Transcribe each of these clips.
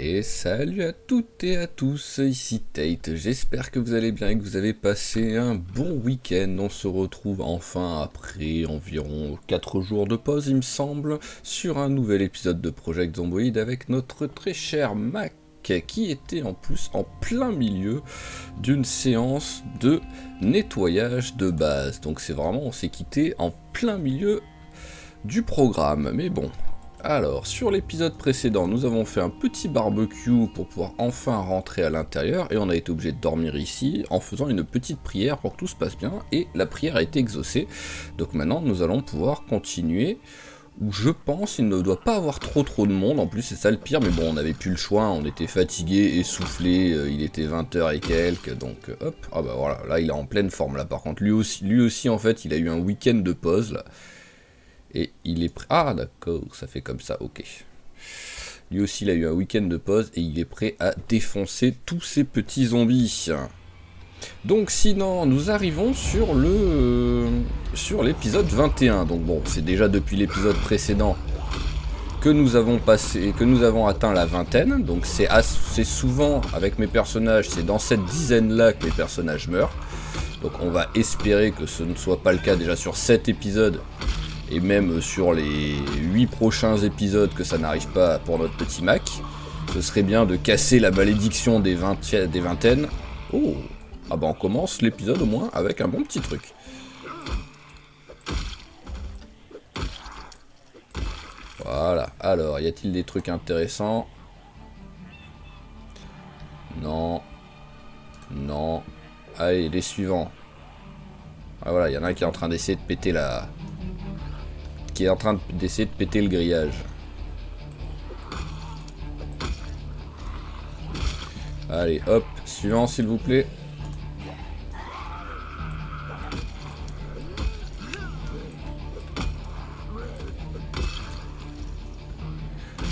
Et salut à toutes et à tous, ici Tate, j'espère que vous allez bien et que vous avez passé un bon week-end. On se retrouve enfin après environ 4 jours de pause il me semble, sur un nouvel épisode de Project Zomboid avec notre très cher Mac, qui était en plus en plein milieu d'une séance de nettoyage de base. Donc c'est vraiment, on s'est quitté en plein milieu du programme, mais bon. Alors, sur l'épisode précédent, nous avons fait un petit barbecue pour pouvoir enfin rentrer à l'intérieur, et on a été obligé de dormir ici en faisant une petite prière pour que tout se passe bien, et la prière a été exaucée. Donc maintenant, nous allons pouvoir continuer, où je pense il ne doit pas avoir trop de monde, en plus c'est ça le pire, mais bon, on n'avait plus le choix, on était fatigué, essoufflé, il était 20h et quelques, donc hop, ah bah voilà, là il est en pleine forme là par contre, lui aussi en fait, il a eu un week-end de pause là. Et il est prêt. Ah d'accord, ça fait comme ça, ok. Lui aussi il a eu un week-end de pause et il est prêt à défoncer tous ces petits zombies. Donc sinon, nous arrivons sur l'épisode 21. Donc bon, c'est déjà depuis l'épisode précédent que nous avons atteint la vingtaine. Donc c'est assez souvent avec mes personnages, c'est dans cette dizaine-là que mes personnages meurent. Donc on va espérer que ce ne soit pas le cas déjà sur 7 épisodes. Et même sur les 8 prochains épisodes que ça n'arrive pas pour notre petit Mac. Ce serait bien de casser la malédiction des vingtaines. Oh, ah bah on commence l'épisode au moins avec un bon petit truc. Voilà, alors y a-t-il des trucs intéressants? Non. Non. Allez, les suivants. Ah voilà, y en a un qui est en train d'essayer de péter d'essayer de péter le grillage. Allez, hop, suivant s'il vous plaît.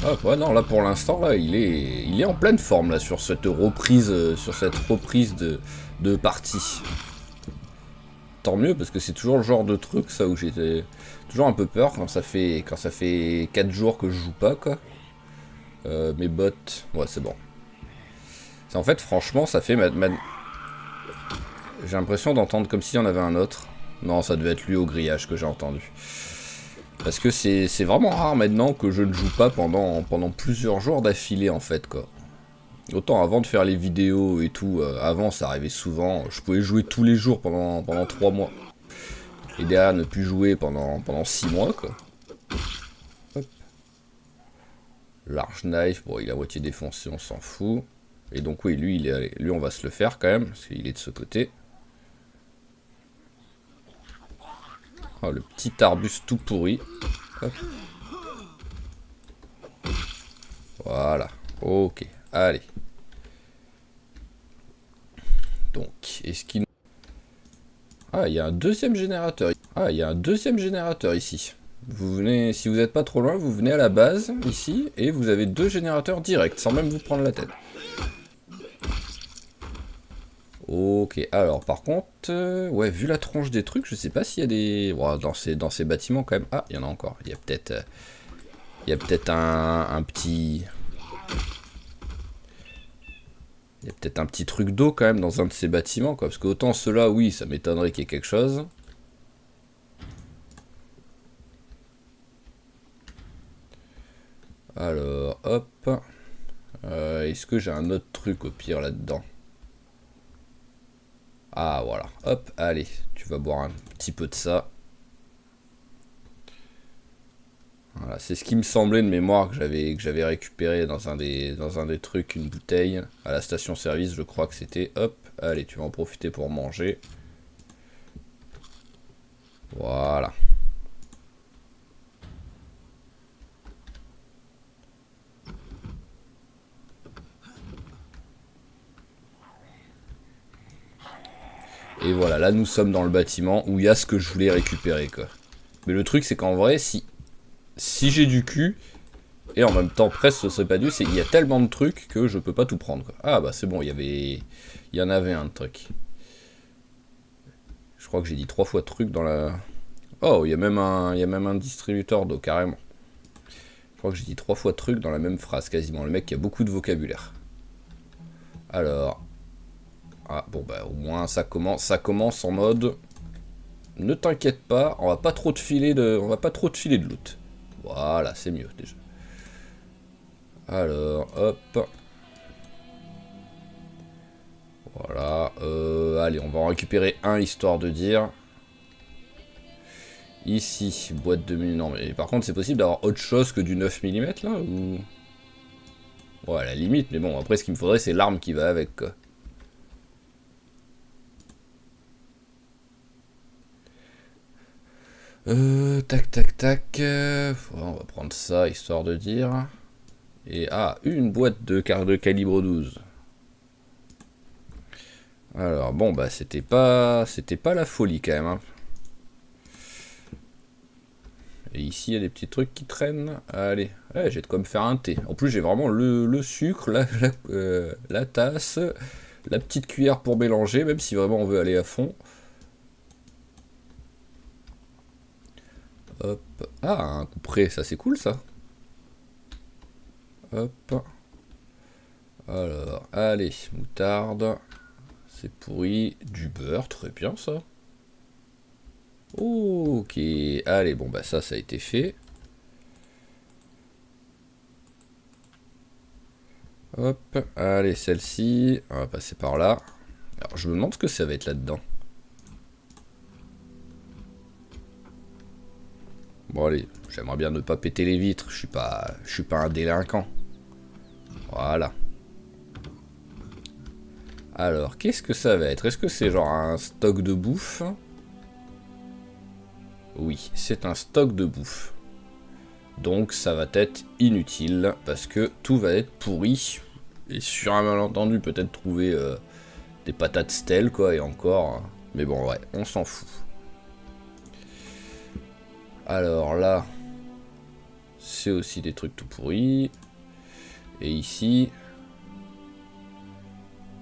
Ah ouais, non, là pour l'instant, là, il est en pleine forme là sur cette reprise, de partie. Tant mieux parce que c'est toujours le genre de truc ça où j'étais toujours un peu peur quand ça fait 4 jours que je joue pas quoi. Mes bots, ouais c'est bon. C'est en fait franchement ça fait j'ai l'impression d'entendre comme s'il y en avait un autre. Non, ça devait être lui au grillage que j'ai entendu. Parce que c'est vraiment rare maintenant que je ne joue pas pendant plusieurs jours d'affilée en fait quoi. Autant avant de faire les vidéos et tout, avant ça arrivait souvent, je pouvais jouer tous les jours pendant 3 mois. Et derrière ne plus jouer pendant 6 mois quoi. Hop. Large knife, bon il est à moitié défoncé, on s'en fout. Et donc oui, lui on va se le faire quand même, parce qu'il est de ce côté. Oh, le petit arbuste tout pourri. Hop. Voilà, ok, allez. Donc, est-ce qu'il... Ah, il y a un deuxième générateur. Ah, il y a un deuxième générateur ici. Vous venez, si vous n'êtes pas trop loin, vous venez à la base, ici, et vous avez 2 générateurs directs, sans même vous prendre la tête. Ok, alors par contre, ouais, vu la tronche des trucs, je sais pas s'il y a des... Wow, dans ces bâtiments quand même... Ah, il y en a encore. Il y a peut-être un petit... Il y a peut-être un petit truc d'eau quand même dans un de ces bâtiments, quoi. Parce que autant ceux-là, oui, ça m'étonnerait qu'il y ait quelque chose. Alors, hop. Est-ce que j'ai un autre truc au pire là-dedans? Ah, voilà. Hop, allez. Tu vas boire un petit peu de ça. Voilà, c'est ce qui me semblait de mémoire que j'avais récupéré dans un des trucs, une bouteille à la station-service, je crois que c'était. Hop, allez, tu vas en profiter pour manger. Voilà. Et voilà, là nous sommes dans le bâtiment où il y a ce que je voulais récupérer quoi. Mais le truc c'est qu'en vrai, si j'ai du cul, et en même temps presque ce serait pas dû, c'est qu'il y a tellement de trucs que je peux pas tout prendre quoi. Ah bah c'est bon, il y en avait un truc. Je crois que j'ai dit 3 fois truc dans la... Oh, il y a même un distributeur d'eau carrément. crois que j'ai dit 3 fois truc dans la même phrase quasiment. Le mec qui a beaucoup de vocabulaire. Alors. Ah bon bah au moins ça commence en mode. Ne t'inquiète pas, on va pas trop te filer de loot. Voilà, c'est mieux déjà. Alors, hop. Voilà. Allez, on va en récupérer un histoire de dire. Ici, boîte de munitions. Non, mais par contre, c'est possible d'avoir autre chose que du 9 mm là ou... Ouais, à la limite, mais bon, après, ce qu'il me faudrait, c'est l'arme qui va avec, quoi. Tac, tac, tac. On va prendre ça, histoire de dire. Et, une boîte de calibre 12. Alors, bon, bah, c'était pas la folie, quand même, hein. Et ici, il y a des petits trucs qui traînent. Allez, ouais, j'ai de quoi me faire un thé. En plus, j'ai vraiment le sucre, la tasse, la petite cuillère pour mélanger, même si vraiment on veut aller à fond. Hop. Un couperet, ça c'est cool, ça. Hop. Alors, allez, moutarde. C'est pourri. Du beurre, très bien, ça. Ok, allez, bon bah ça a été fait. Hop, allez, celle-ci, on va passer par là. Alors je me demande ce que ça va être là-dedans. Bon allez, j'aimerais bien ne pas péter les vitres, je suis pas un délinquant. Voilà. Alors, qu'est-ce que ça va être? Est-ce que c'est genre un stock de bouffe? Oui, c'est un stock de bouffe. Donc ça va être inutile, parce que tout va être pourri. Et sur un malentendu, peut-être trouver des patates stèles, quoi, et encore. Hein. Mais bon, ouais, on s'en fout. Alors là, c'est aussi des trucs tout pourris. Et ici,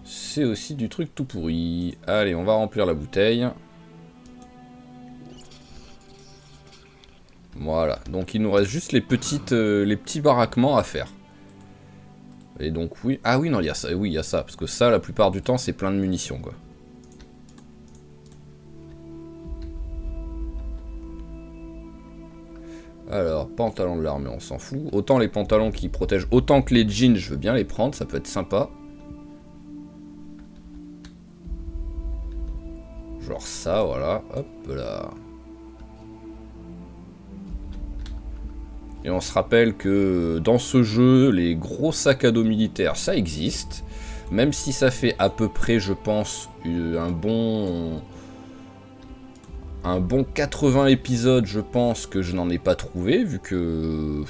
c'est aussi du truc tout pourri. Allez, on va remplir la bouteille. Voilà, donc il nous reste juste les petits baraquements à faire. Et donc oui, oui non, il y a ça, oui il y a ça, parce que ça la plupart du temps c'est plein de munitions quoi. Alors, pantalon de l'armée, on s'en fout. Autant les pantalons qui protègent autant que les jeans, je veux bien les prendre, ça peut être sympa. Genre ça, voilà, hop là. Et on se rappelle que dans ce jeu, les gros sacs à dos militaires, ça existe. Même si ça fait à peu près, je pense, un bon 80 épisodes, je pense que je n'en ai pas trouvé, vu que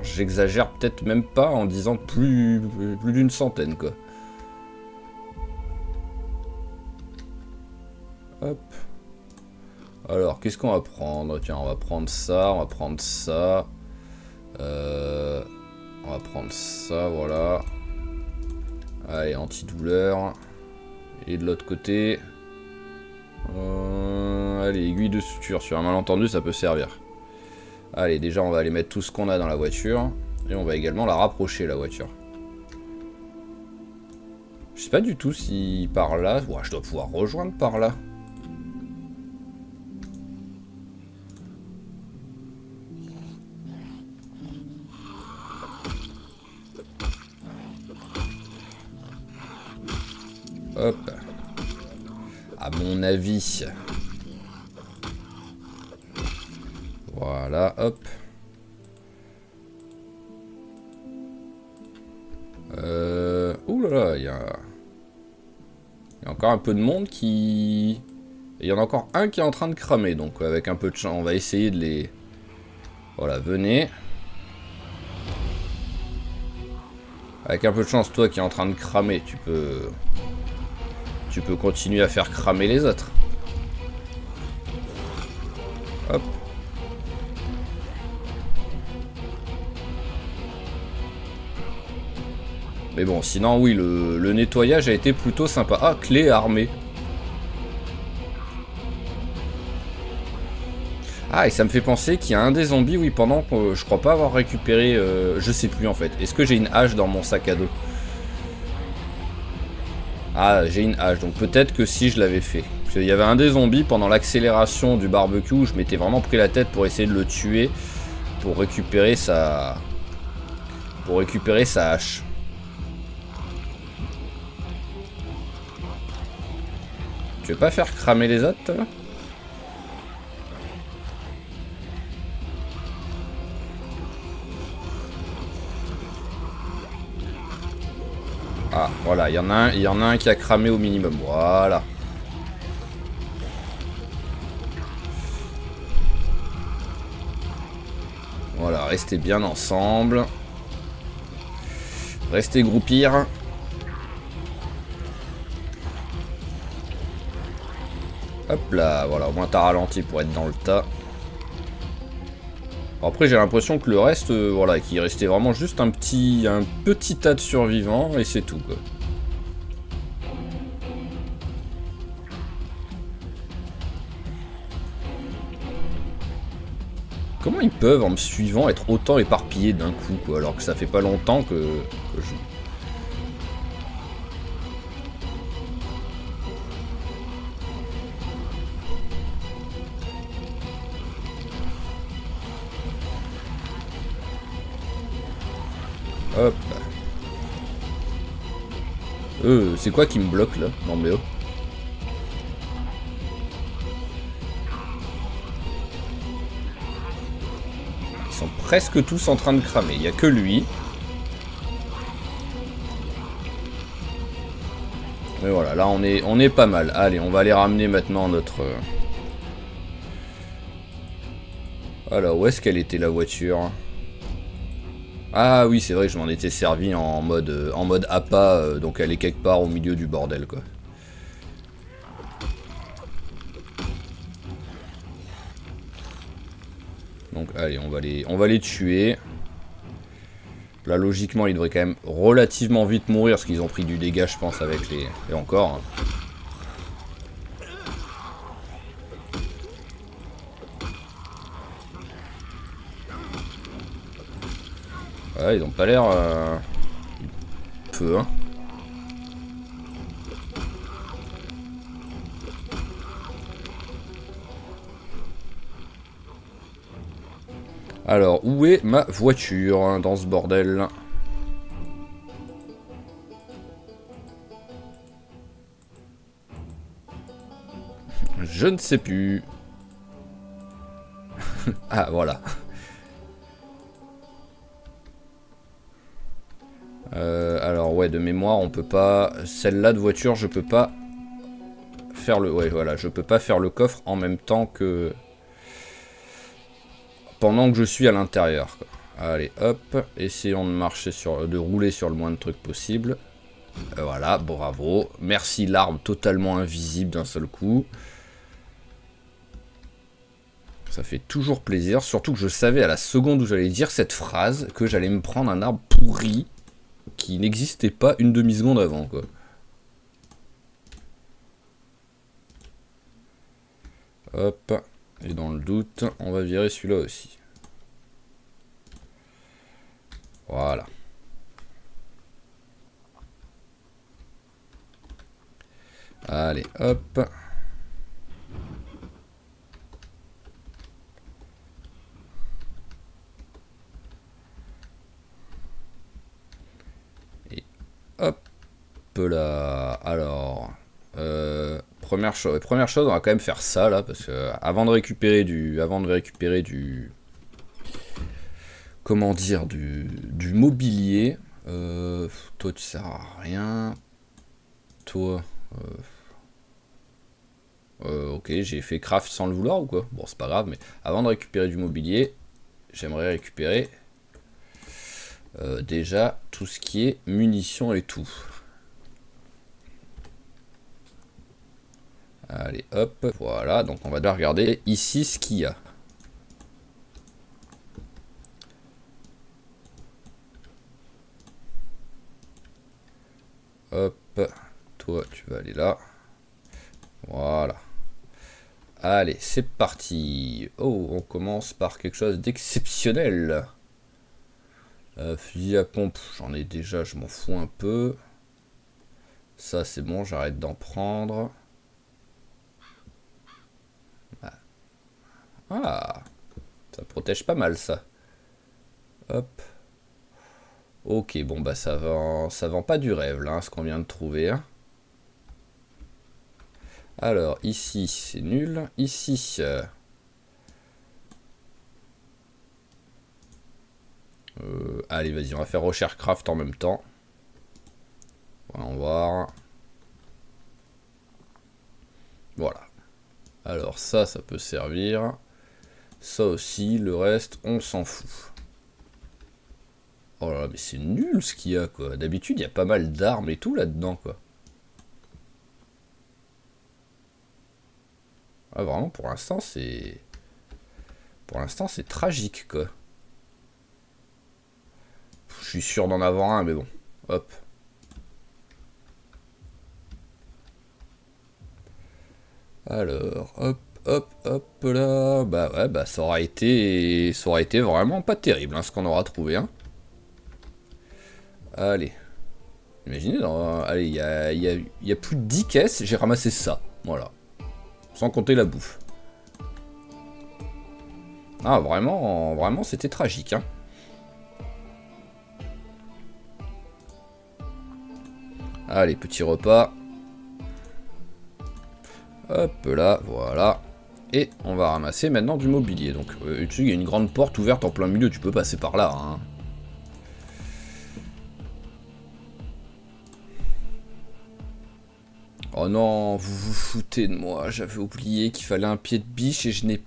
j'exagère peut-être même pas en disant plus d'une centaine, quoi. Hop. Alors, qu'est-ce qu'on va prendre? Tiens, on va prendre ça, on va prendre ça. On va prendre ça, voilà. Allez, antidouleur. Et de l'autre côté... allez, aiguille de suture. Sur un malentendu, ça peut servir. Allez, déjà, on va aller mettre tout ce qu'on a dans la voiture. Et on va également la rapprocher, la voiture. Je sais pas du tout si par là... Ouah, je dois pouvoir rejoindre par là. Hop. À mon avis. Voilà, hop. Ouh là là, il y a encore un peu de monde qui... Il y en a encore un qui est en train de cramer, donc avec un peu de chance, on va essayer de les... Voilà, venez. Avec un peu de chance, toi qui es en train de cramer, tu peux continuer à faire cramer les autres. Hop. Mais bon, sinon, oui, le nettoyage a été plutôt sympa. Ah, clé armée. Ah, et ça me fait penser qu'il y a un des zombies, oui, pendant que je crois pas avoir récupéré... je sais plus en fait. Est-ce que j'ai une hache dans mon sac à dos? Ah, j'ai une hache, donc peut-être que si je l'avais fait. Parce qu'il y avait un des zombies pendant l'accélération du barbecue où je m'étais vraiment pris la tête pour essayer de le tuer pour récupérer sa... hache. Tu veux pas faire cramer les autres, toi? Ah, voilà, il y en a un qui a cramé au minimum. Voilà. Voilà, restez bien ensemble. Restez groupir. Hop là, voilà, au moins t'as ralenti pour être dans le tas. Après j'ai l'impression que le reste, voilà, qu'il restait vraiment juste un petit tas de survivants et c'est tout quoi. Comment ils peuvent en me suivant être autant éparpillés d'un coup quoi, alors que ça fait pas longtemps que je... Hop. C'est quoi qui me bloque là? Non mais oh. Ils sont presque tous en train de cramer, il y a que lui. Mais voilà, là on est pas mal. Allez, on va aller ramener maintenant notre... Alors, où est-ce qu'elle était la voiture? Ah oui, c'est vrai que je m'en étais servi en mode appât, donc elle est quelque part au milieu du bordel quoi. Donc allez, on va les tuer. Là logiquement ils devraient quand même relativement vite mourir parce qu'ils ont pris du dégât je pense avec les... Et encore. Hein. Ouais, ils ont pas l'air... Feu hein. Alors, où est ma voiture hein, dans ce bordel? Je ne sais plus. Ah, voilà. Alors, ouais, de mémoire, on peut pas... Celle-là de voiture, je peux pas faire le... Ouais, voilà, je peux pas faire le coffre en même temps que... Pendant que je suis à l'intérieur. Allez, hop. Essayons de marcher sur... de rouler sur le moins de trucs possible. Voilà, bravo. Merci l'arme totalement invisible d'un seul coup. Ça fait toujours plaisir, surtout que je savais à la seconde où j'allais dire cette phrase que j'allais me prendre un arbre pourri qui n'existait pas une demi-seconde avant, quoi. Hop, et dans le doute, on va virer celui-là aussi. Voilà. Allez, hop. Et hop là. Alors, première chose, on va quand même faire ça là, parce que avant de récupérer du, comment dire, du mobilier. Toi, tu sers à rien. Toi, ok, j'ai fait craft sans le vouloir ou quoi? Bon, c'est pas grave, mais avant de récupérer du mobilier, j'aimerais récupérer déjà tout ce qui est munitions et tout. Allez, hop, voilà, donc on va devoir regarder ici ce qu'il y a. Hop, toi tu vas aller là. Voilà. Allez, c'est parti. Oh, on commence par quelque chose d'exceptionnel. Fusil à pompe, j'en ai déjà, je m'en fous un peu. Ça, c'est bon, j'arrête d'en prendre. Ah, ça protège pas mal, ça. Hop. Ok, bon, bah ça vend pas du rêve, là, ce qu'on vient de trouver. Hein. Alors, ici, c'est nul. Ici... allez, vas-y, on va faire recherche craft en même temps. On va voir. Voilà. Alors ça peut servir. Ça aussi, le reste, on s'en fout. Oh là là, mais c'est nul ce qu'il y a, quoi. D'habitude, il y a pas mal d'armes et tout là-dedans, quoi. Ah, vraiment, pour l'instant, c'est... Pour l'instant, c'est tragique, quoi. Je suis sûr d'en avoir un, mais bon. Hop. Alors, hop, hop là. Bah ouais, bah ça aurait été vraiment pas terrible, hein, ce qu'on aura trouvé, hein. Allez. Imaginez, allez, il y a plus de 10 caisses, j'ai ramassé ça. Voilà. Sans compter la bouffe. Ah, vraiment, vraiment, c'était tragique, hein. Allez, petit repas. Hop là, voilà. Et on va ramasser maintenant du mobilier. Donc, dessus, il y a une grande porte ouverte en plein milieu, tu peux passer par là, hein. Oh non, vous vous foutez de moi. J'avais oublié qu'il fallait un pied de biche et je n'ai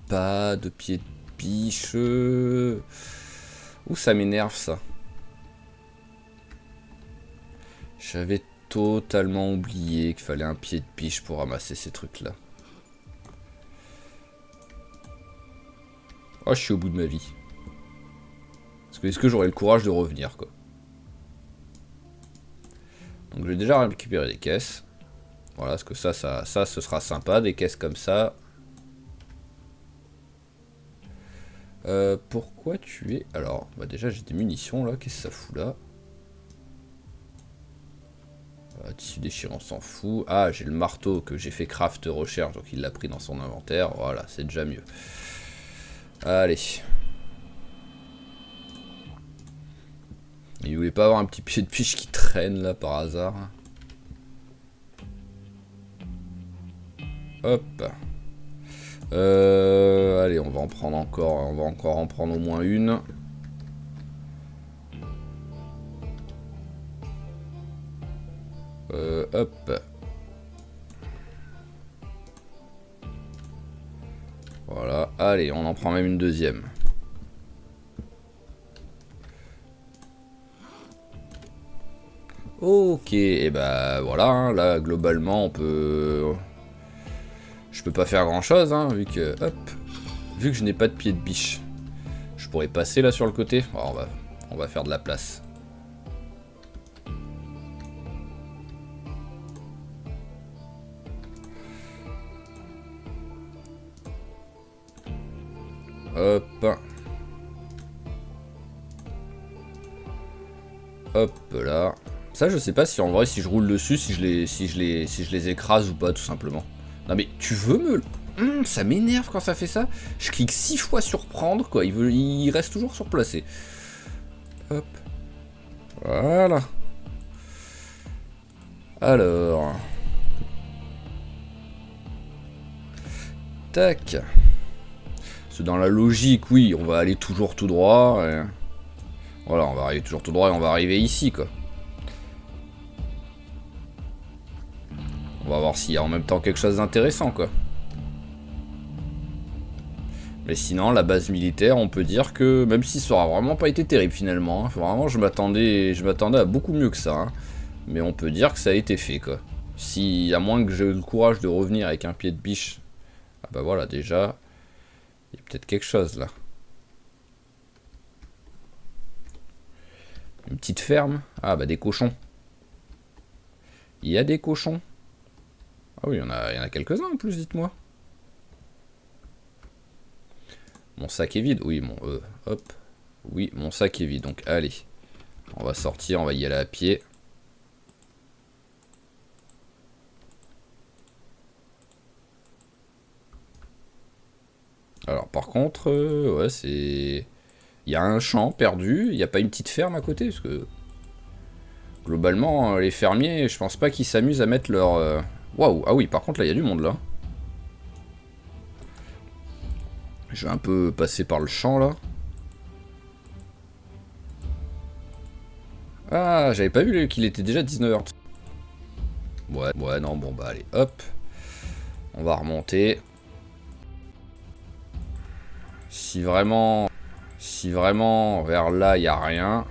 pas de pied de biche. Ouh, ça m'énerve ça. J'avais totalement oublié qu'il fallait un pied de biche pour ramasser ces trucs-là. Oh, je suis au bout de ma vie. Parce que est-ce que j'aurai le courage de revenir, quoi. Donc j'ai déjà récupéré des caisses. Voilà, parce que ça, ce sera sympa, des caisses comme ça. Pourquoi tu es... Alors, bah déjà j'ai des munitions là, qu'est-ce que ça fout là? Tissu déchirant, on s'en fout. Ah, j'ai le marteau que j'ai fait craft recherche, donc il l'a pris dans son inventaire. Voilà, c'est déjà mieux. Allez. Il voulait pas avoir un petit pied de biche qui traîne là par hasard. Hop. Allez, on va en prendre encore. On va encore en prendre au moins une. Hop. Voilà. Allez, on en prend même une deuxième. Ok, et bah voilà, hein, là globalement on peut... Je peux pas faire grand chose, hein, vu que... Hop. Vu que je n'ai pas de pied de biche. Je pourrais passer là sur le côté. Oh, on va faire de la place. Hop. Hop là. Ça, je sais pas si en vrai, si je roule dessus, si je les écrase ou pas, tout simplement. Non mais, tu veux me... ça m'énerve quand ça fait ça. Je clique 6 fois sur prendre, quoi. Il reste toujours surplacé. Hop. Voilà. Alors. Tac. C'est dans la logique, oui, on va aller toujours tout droit. Et... Voilà, on va arriver toujours tout droit et on va arriver ici, quoi. On va voir s'il y a en même temps quelque chose d'intéressant, quoi. Mais sinon, la base militaire, on peut dire que, même si ça aura vraiment pas été terrible finalement, hein, vraiment je m'attendais à beaucoup mieux que ça. Hein, mais on peut dire que ça a été fait, quoi. Si, à moins que j'ai eu le courage de revenir avec un pied de biche, ah bah voilà, déjà, il y a peut-être quelque chose là. Une petite ferme. Ah bah des cochons. Il y a des cochons. Ah oui, il y en a quelques-uns en plus, dites-moi. Mon sac est vide. Oui, hop. Oui, mon sac est vide. Donc, allez. On va sortir, on va y aller à pied. Alors, par contre, ouais, c'est... Il y a un champ perdu. Il n'y a pas une petite ferme à côté, parce que... Globalement, les fermiers, je pense pas qu'ils s'amusent à mettre leur... Waouh, ah oui, par contre, là, il y a du monde, là. Je vais un peu passer par le champ, là. Ah, j'avais pas vu qu'il était déjà 19h. Ouais, non, bon, bah, allez, hop. On va remonter. Si vraiment vers là, il n'y a rien...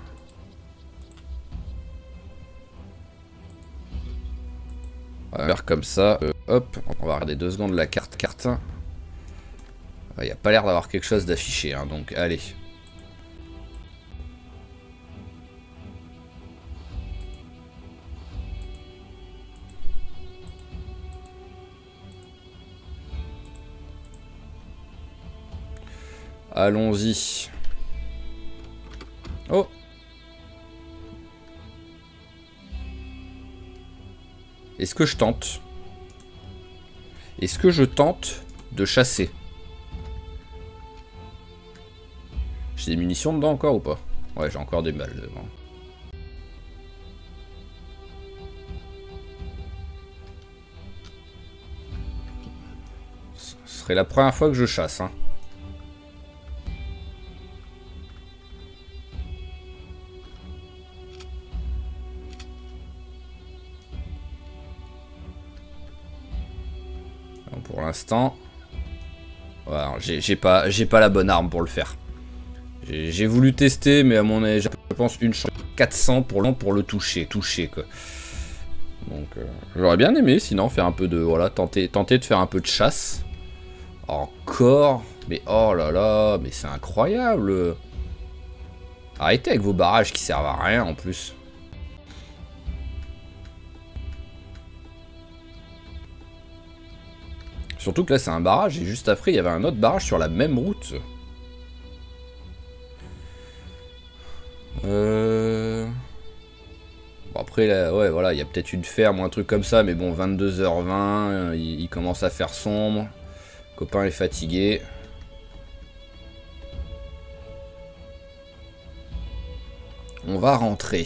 On va faire comme ça. Hop, on va regarder 2 secondes la carte. Il n'y a pas l'air d'avoir quelque chose d'affiché, hein, donc allez. Allons-y. Oh! Est-ce que je tente? Est-ce que je tente de chasser? J'ai des munitions dedans encore ou pas? Ouais, j'ai encore des balles devant. Ce serait la première fois que je chasse, hein. Pour l'instant, voilà, j'ai pas la bonne arme pour le faire. J'ai voulu tester, mais à mon avis, je pense une chance 400 pour le toucher quoi. Donc, j'aurais bien aimé, sinon faire un peu de, voilà, tenter de faire un peu de chasse. Encore, mais oh là là, mais c'est incroyable. Arrêtez avec vos barrages qui servent à rien en plus. Surtout que là c'est un barrage et juste après il y avait un autre barrage sur la même route. Bon après là, ouais voilà, il y a peut-être une ferme ou un truc comme ça, mais bon 22h20, il commence à faire sombre. Le copain est fatigué. On va rentrer.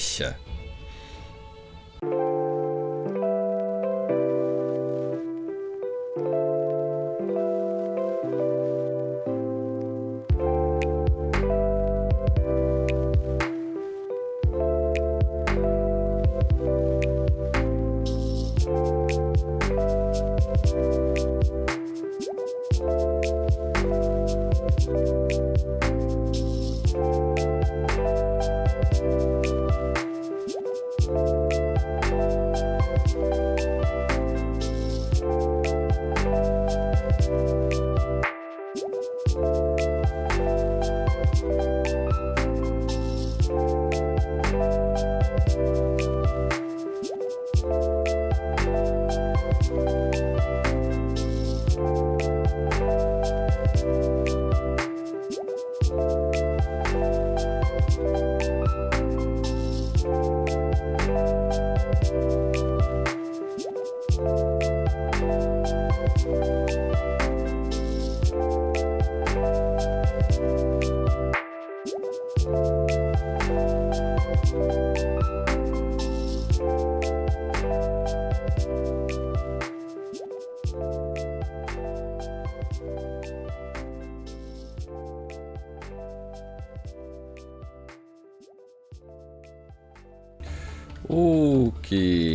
Ok,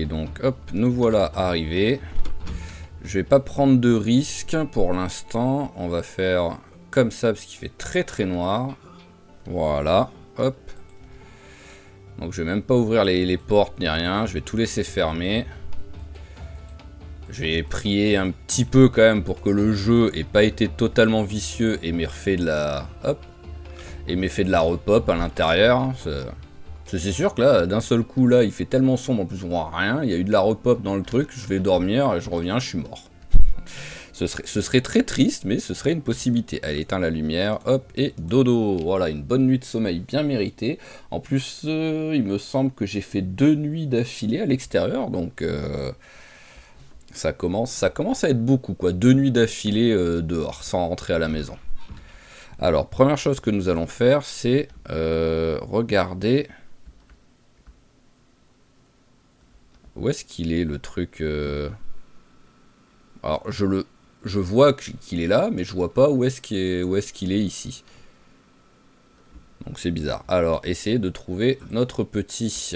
donc hop, nous voilà arrivés. Je vais pas prendre de risques pour l'instant. On va faire comme ça parce qu'il fait très très noir. Voilà, hop. Donc je vais même pas ouvrir les portes ni rien. Je vais tout laisser fermer. Je vais prier un petit peu quand même pour que le jeu ait pas été totalement vicieux et m'ait refait de la... Hop. Et m'ait fait de la repop à l'intérieur. C'est sûr que là, d'un seul coup, là, il fait tellement sombre, en plus on voit rien, il y a eu de la repop dans le truc, je vais dormir, et je reviens, je suis mort. Ce serait très triste, mais ce serait une possibilité. Allez, éteins la lumière, hop, et dodo. Voilà, une bonne nuit de sommeil bien méritée. En plus, il me semble que j'ai fait 2 nuits d'affilée à l'extérieur, donc ça commence à être beaucoup, quoi. 2 nuits d'affilée dehors, sans rentrer à la maison. Alors, première chose que nous allons faire, c'est regarder... Où est-ce qu'il est, le truc Alors, je vois qu'il est là, mais je vois pas où est-ce qu'il est ici. Donc c'est bizarre. Alors, essayez de trouver notre petit...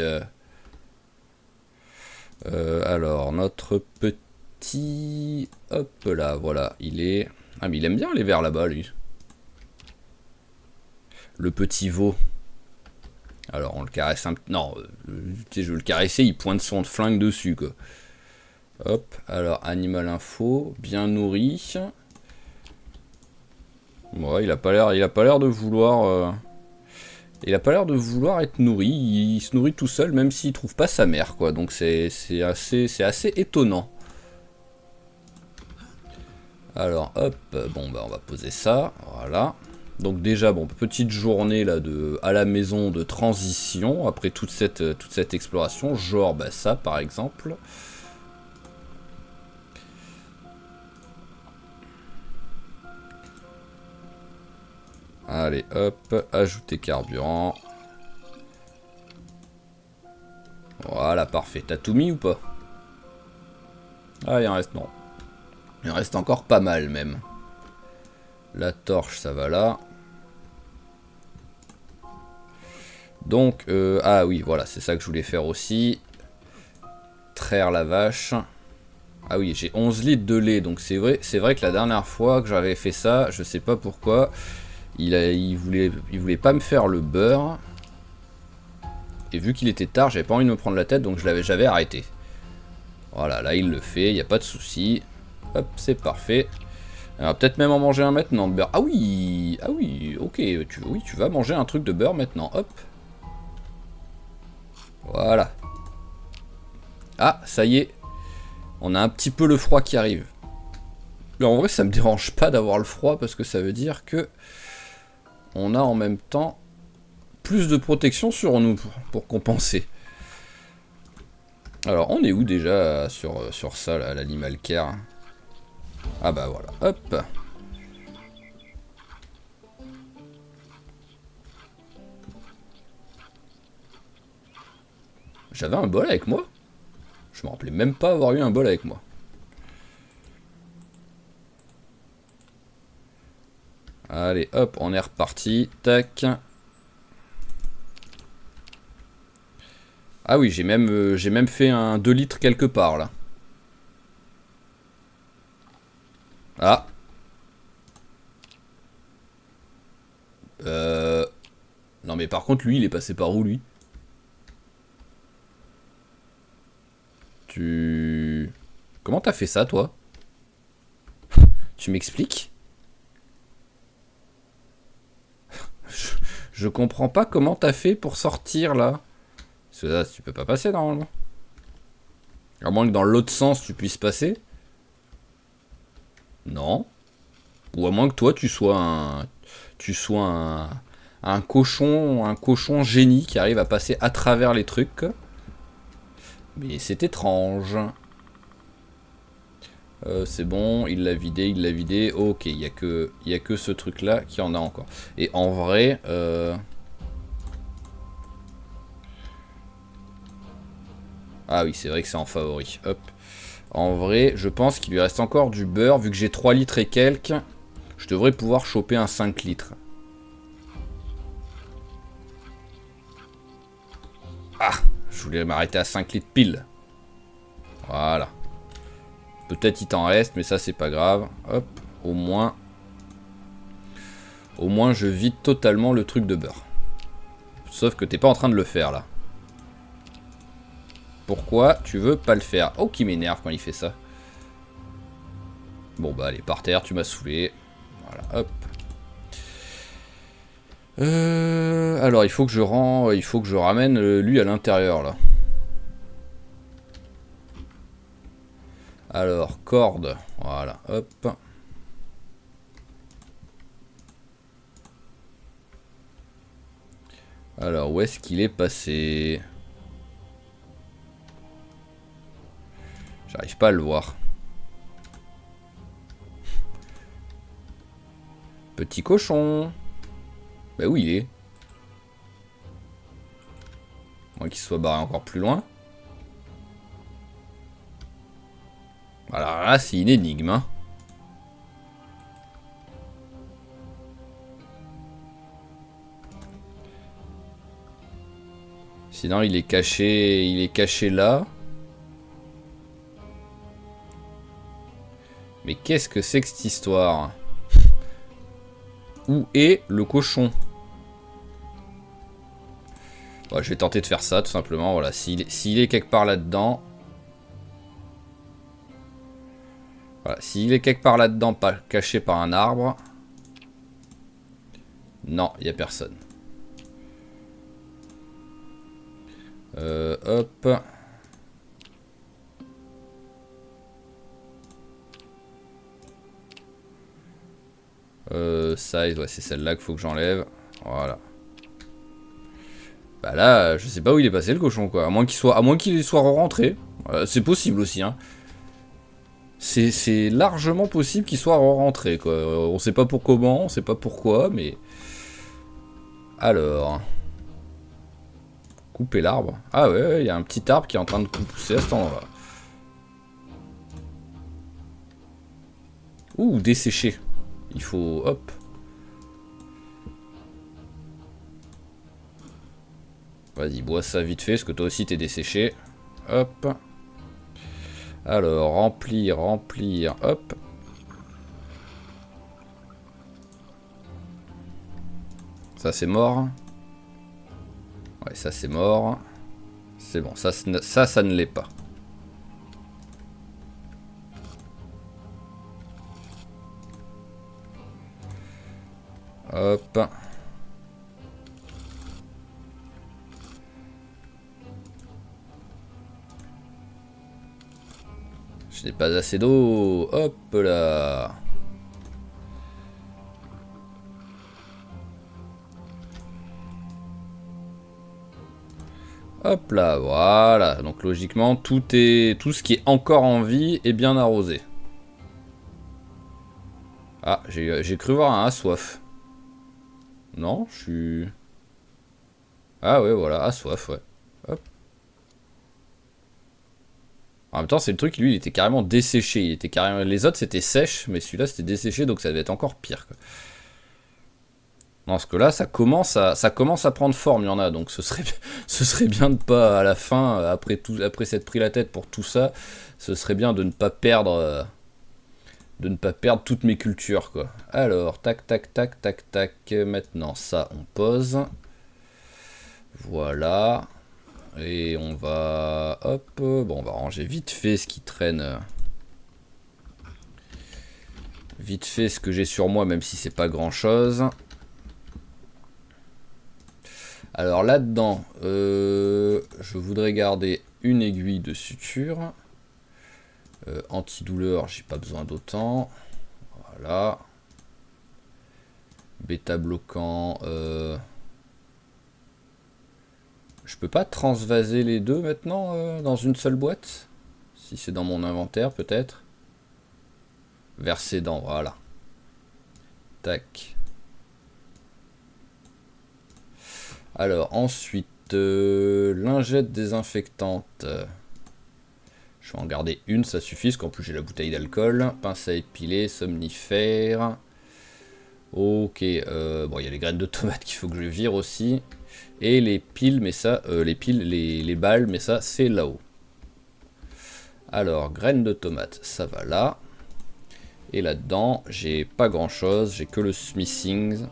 alors, notre petit... Hop là, voilà. Il est... Ah, mais il aime bien les vers là-bas, lui. Le petit veau. Alors, on le caresse un... Non, je veux le caresser, il pointe son flingue dessus, quoi. Hop, alors, animal info, bien nourri. Ouais, il a pas l'air de vouloir... Il a pas l'air de vouloir être nourri, il se nourrit tout seul, même s'il trouve pas sa mère, quoi. Donc c'est assez étonnant. Alors, hop, bon, bah on va poser ça, voilà. Donc déjà, bon, petite journée là à la maison de transition, après toute cette exploration, genre bah, ça par exemple. Allez, hop, ajouter carburant. Voilà, parfait. T'as tout mis ou pas? Ah, il en reste, non. Il en reste encore pas mal, même. La torche, ça va là. Donc, ah oui, voilà, c'est ça que je voulais faire aussi. Traire la vache. Ah oui, j'ai 11 litres de lait, donc c'est vrai que la dernière fois que j'avais fait ça, je sais pas pourquoi, il voulait pas me faire le beurre. Et vu qu'il était tard, j'avais pas envie de me prendre la tête, donc j'avais arrêté. Voilà, là il le fait, il n'y a pas de souci. Hop, c'est parfait. On va peut-être même en manger un maintenant de beurre. Ah oui, ok, tu vas manger un truc de beurre maintenant, hop. Voilà. Ah, ça y est, on a un petit peu le froid qui arrive. Mais en vrai, ça me dérange pas d'avoir le froid, parce que ça veut dire que on a en même temps plus de protection sur nous pour compenser. Alors, on est où déjà sur ça, là, l'animal care? Ah bah voilà, hop. J'avais un bol avec moi? Je me rappelais même pas avoir eu un bol avec moi. Allez, hop, on est reparti. Tac. Ah oui, j'ai même fait un 2 litres quelque part, là. Ah. Non mais par contre, lui, il est passé par où, lui? Comment t'as fait ça, toi? Tu m'expliques? Je comprends pas comment t'as fait pour sortir, là. Parce que là, tu peux pas passer, normalement. À moins que dans l'autre sens, tu puisses passer. Non. Ou à moins que toi, tu sois un cochon génie qui arrive à passer à travers les trucs. Mais c'est étrange. C'est bon, il l'a vidé. Ok, il y a que ce truc là qui en a encore. Et en vrai, ah oui, c'est vrai que c'est en favori. Hop. En vrai, je pense qu'il lui reste encore du beurre. Vu que j'ai 3 litres et quelques, je devrais pouvoir choper un 5 litres. Ah, je voulais m'arrêter à 5 litres pile. Voilà. Peut-être il t'en reste, mais ça c'est pas grave. Hop, au moins je vide totalement le truc de beurre. Sauf que t'es pas en train de le faire là. Pourquoi tu veux pas le faire? Oh, qui m'énerve quand il fait ça. Bon bah allez, par terre, tu m'as saoulé. Voilà, hop. Alors il faut que je ramène lui à l'intérieur là. Alors, corde. Voilà, hop. Alors, où est-ce qu'il est passé? J'arrive pas à le voir. Petit cochon. Bah où il est? Moi qu'il soit barré encore plus loin. Alors là, c'est une énigme, hein. Sinon, il est caché là. Mais qu'est-ce que c'est que cette histoire? Où est le cochon? Bon, je vais tenter de faire ça, tout simplement. Voilà, s'il est quelque part là-dedans. Voilà, s'il est quelque part là-dedans, pas caché par un arbre. Non, il n'y a personne. Hop. Size, ouais, c'est celle-là qu'il faut que j'enlève. Voilà. Bah là, je sais pas où il est passé le cochon, quoi. À moins qu'il soit rentré. C'est possible aussi, hein. C'est largement possible qu'il soit rentré, quoi. On sait pas pour comment, on sait pas pourquoi, mais... Alors... Couper l'arbre. Ah ouais, il y a un petit arbre qui est en train de pousser à cet endroit. Ouh, dessécher. Il faut... Hop. Vas-y, bois ça vite fait, parce que toi aussi t'es desséché. Hop. Alors, remplir, hop. Ça c'est mort. Ouais, ça c'est mort. C'est bon, ça ne l'est pas. Hop. Je n'ai pas assez d'eau. Hop là. Hop là, voilà. Donc logiquement, tout ce qui est encore en vie est bien arrosé. Ah, j'ai cru voir un assoif. Non, je suis... Ah ouais, voilà, assoif, ouais. Hop. En même temps, c'est le truc, lui, il était carrément desséché. Il était carrément... Les autres, c'était sèche, mais celui-là, c'était desséché, donc ça devait être encore pire, quoi. Non, parce que là, ça commence à prendre forme, il y en a, donc ce serait bien de pas, à la fin, après s'être pris la tête pour tout ça, ce serait bien de ne pas perdre toutes mes cultures, quoi. Alors, tac, tac, tac, tac, tac, maintenant, ça, on pose. Voilà. Et on va... Hop, bon, on va ranger vite fait ce qui traîne. Vite fait ce que j'ai sur moi, même si c'est pas grand-chose. Alors là-dedans, je voudrais garder une aiguille de suture. Antidouleur, j'ai pas besoin d'autant. Voilà. Bêta bloquant. Je peux pas transvaser les deux maintenant dans une seule boîte? Si c'est dans mon inventaire, peut-être. Verser dans, voilà. Tac. Alors, ensuite, lingette désinfectante. Je vais en garder une, ça suffit, parce qu'en plus j'ai la bouteille d'alcool. Pince à épiler, somnifère. Ok, bon, il y a les graines de tomates qu'il faut que je vire aussi. Et les piles, mais ça, les balles, mais ça, c'est là-haut. Alors, graines de tomates, ça va là. Et là-dedans, j'ai pas grand-chose, j'ai que le smithing.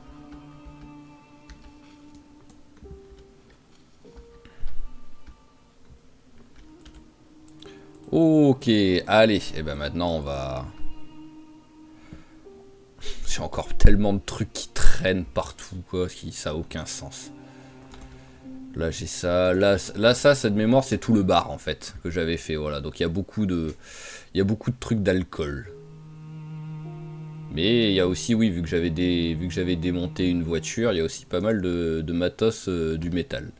Ok, allez, et ben maintenant on va... J'ai encore tellement de trucs qui traînent partout, quoi, ça a aucun sens. Là j'ai ça, là ça, cette mémoire c'est tout le bar en fait que j'avais fait, voilà. Donc il y a beaucoup de trucs d'alcool. Mais il y a aussi, oui, vu que j'avais démonté une voiture, il y a aussi pas mal de matos du métal.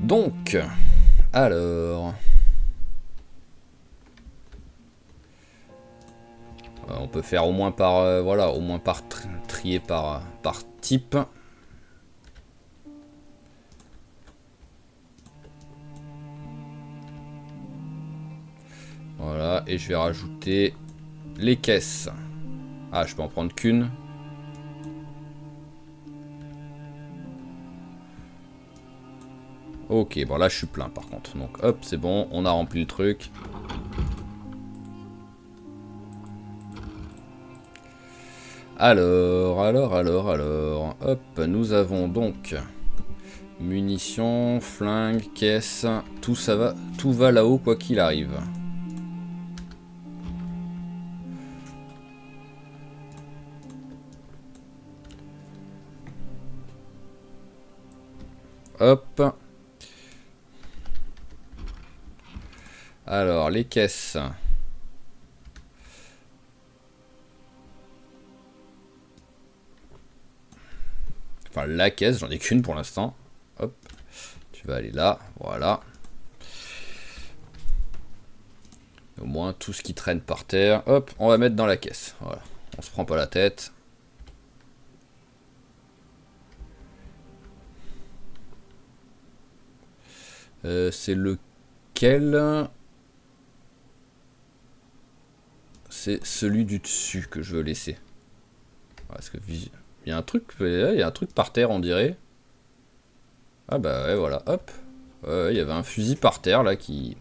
Donc, alors, on peut faire au moins par, voilà, au moins par trier par type. Voilà, et je vais rajouter les caisses. Ah, je peux en prendre qu'une. Ok, bon là je suis plein par contre. Donc hop, c'est bon, on a rempli le truc. Alors, hop, nous avons donc munitions, flingues, caisses, tout ça va, tout va là-haut quoi qu'il arrive. Hop. Alors, les caisses. Enfin, la caisse, j'en ai qu'une pour l'instant. Hop. Tu vas aller là, voilà. Au moins, tout ce qui traîne par terre, hop, on va mettre dans la caisse. Voilà, on se prend pas la tête. C'est lequel? C'est celui du dessus que je veux laisser. Parce que il y a un truc, il y a un truc par terre, on dirait. Ah bah ouais, voilà, hop. Il y avait un fusil par terre là qui.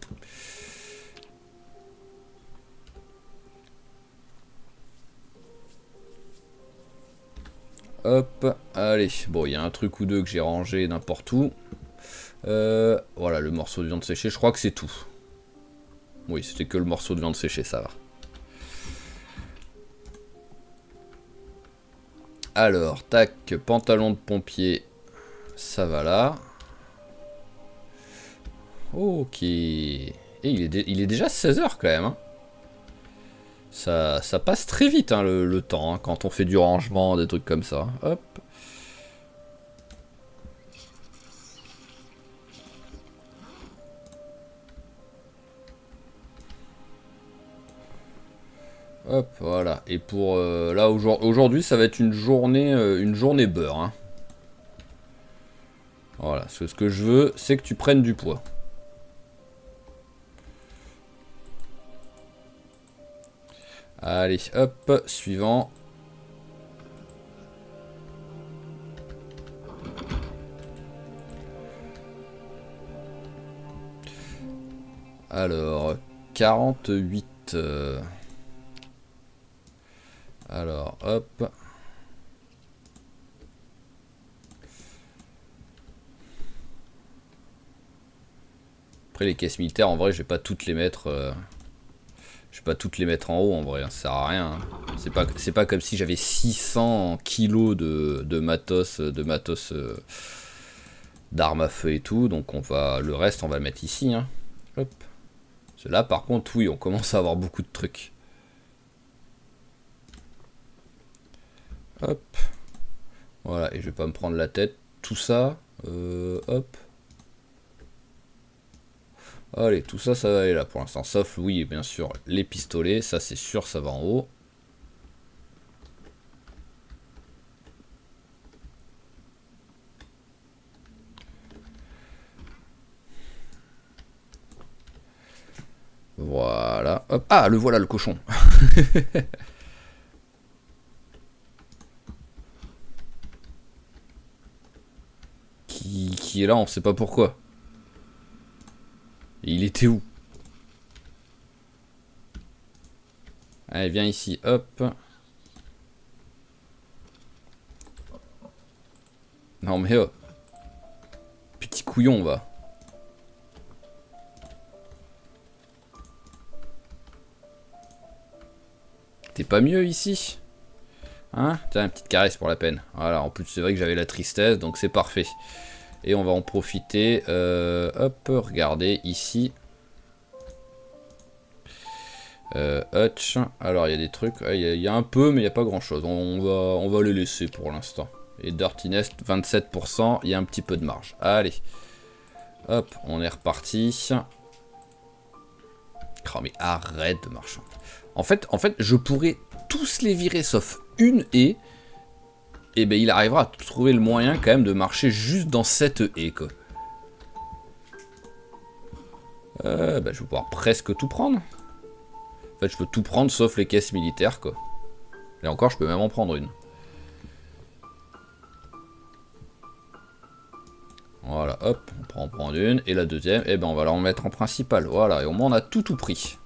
Hop, allez. Bon, il y a un truc ou deux que j'ai rangé n'importe où. Voilà, le morceau de viande séchée, je crois que c'est tout. Oui, c'était que le morceau de viande séchée, ça va. Alors, tac, pantalon de pompier, ça va là. Ok. Et il est déjà 16 h quand même. Hein. Ça passe très vite hein, le temps hein, quand on fait du rangement, des trucs comme ça. Hop. Hop, voilà. Et pour là aujourd'hui, ça va être une journée beurre. Hein. Voilà. Parce que ce que je veux, c'est que tu prennes du poids. Allez, hop, suivant. Alors, 48. Alors, hop. Après, les caisses militaires, en vrai, je vais pas toutes les mettre. Je vais pas toutes les mettre en haut, en vrai. Ça sert à rien. Hein. C'est pas comme si j'avais 600 kilos de matos, d'armes à feu et tout. Donc, le reste, on va le mettre ici. Hein. Hop. Là, par contre, oui, on commence à avoir beaucoup de trucs. Hop. Voilà, et je vais pas me prendre la tête. Tout ça, hop. Allez, tout ça, ça va aller là pour l'instant. Sauf, oui, bien sûr, les pistolets. Ça, c'est sûr, ça va en haut. Voilà. Hop. Ah, le voilà, le cochon. qui est là, on sait pas pourquoi. Et il était où? Allez, viens ici, hop. Non mais oh. Petit couillon, va. T'es pas mieux ici? Hein? Tiens, une petite caresse pour la peine. Voilà, en plus c'est vrai que j'avais la tristesse, donc c'est parfait. Et on va en profiter. Hop, regardez ici. Hutch. Alors il y a des trucs. Il y a un peu, mais il n'y a pas grand chose. On va les laisser pour l'instant. Et Dirty Nest, 27%. Il y a un petit peu de marge. Allez. Hop, on est reparti. Oh, mais arrête de marcher. En fait, je pourrais tous les virer sauf une haie. Et ben il arrivera à trouver le moyen quand même de marcher juste dans cette haie, quoi. Ben, je vais pouvoir presque tout prendre. En fait, je peux tout prendre sauf les caisses militaires, quoi. Et encore, je peux même en prendre une. Voilà, hop, on peut en prendre une. Et la deuxième, et ben on va la remettre en principal. Voilà, et au moins on a tout pris.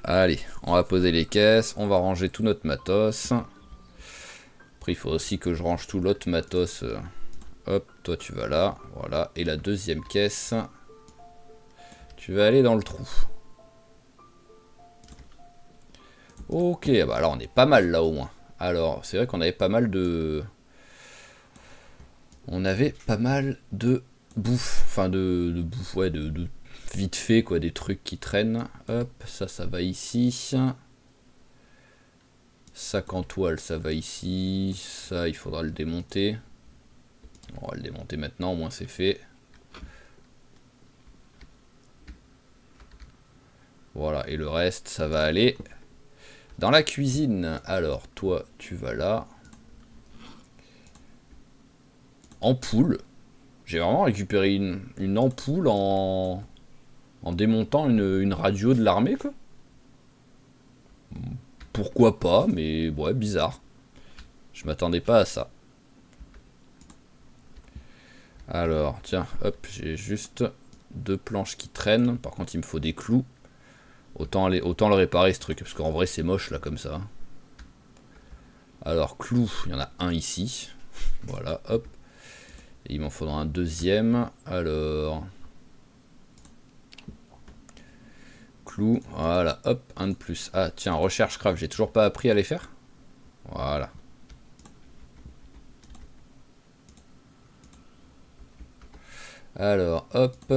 Allez, on va poser les caisses, on va ranger tout notre matos. Après, il faut aussi que je range tout l'autre matos. Hop, toi tu vas là, voilà. Et la deuxième caisse, tu vas aller dans le trou. Ok, bah là on est pas mal là au moins. Alors, c'est vrai qu'on avait pas mal de... On avait pas mal de bouffe. Enfin, de bouffe, ouais, de vite fait, quoi, des trucs qui traînent. Hop, ça va ici. Sac en toile, ça va ici. Ça, il faudra le démonter. On va le démonter maintenant, au moins c'est fait. Voilà, et le reste, ça va aller dans la cuisine. Alors, toi, tu vas là. Ampoule. J'ai vraiment récupéré une ampoule en démontant une radio de l'armée, quoi. Pourquoi pas, mais ouais, bizarre. Je m'attendais pas à ça. Alors, tiens, hop, j'ai juste 2 planches qui traînent. Par contre, il me faut des clous. Autant le réparer, ce truc, parce qu'en vrai, c'est moche, là, comme ça. Alors, clous, il y en a un ici. Voilà, hop. Et il m'en faudra un deuxième. Alors... Clous, voilà, hop, un de plus. Ah, tiens, recherche craft, j'ai toujours pas appris à les faire. Voilà. Alors, hop.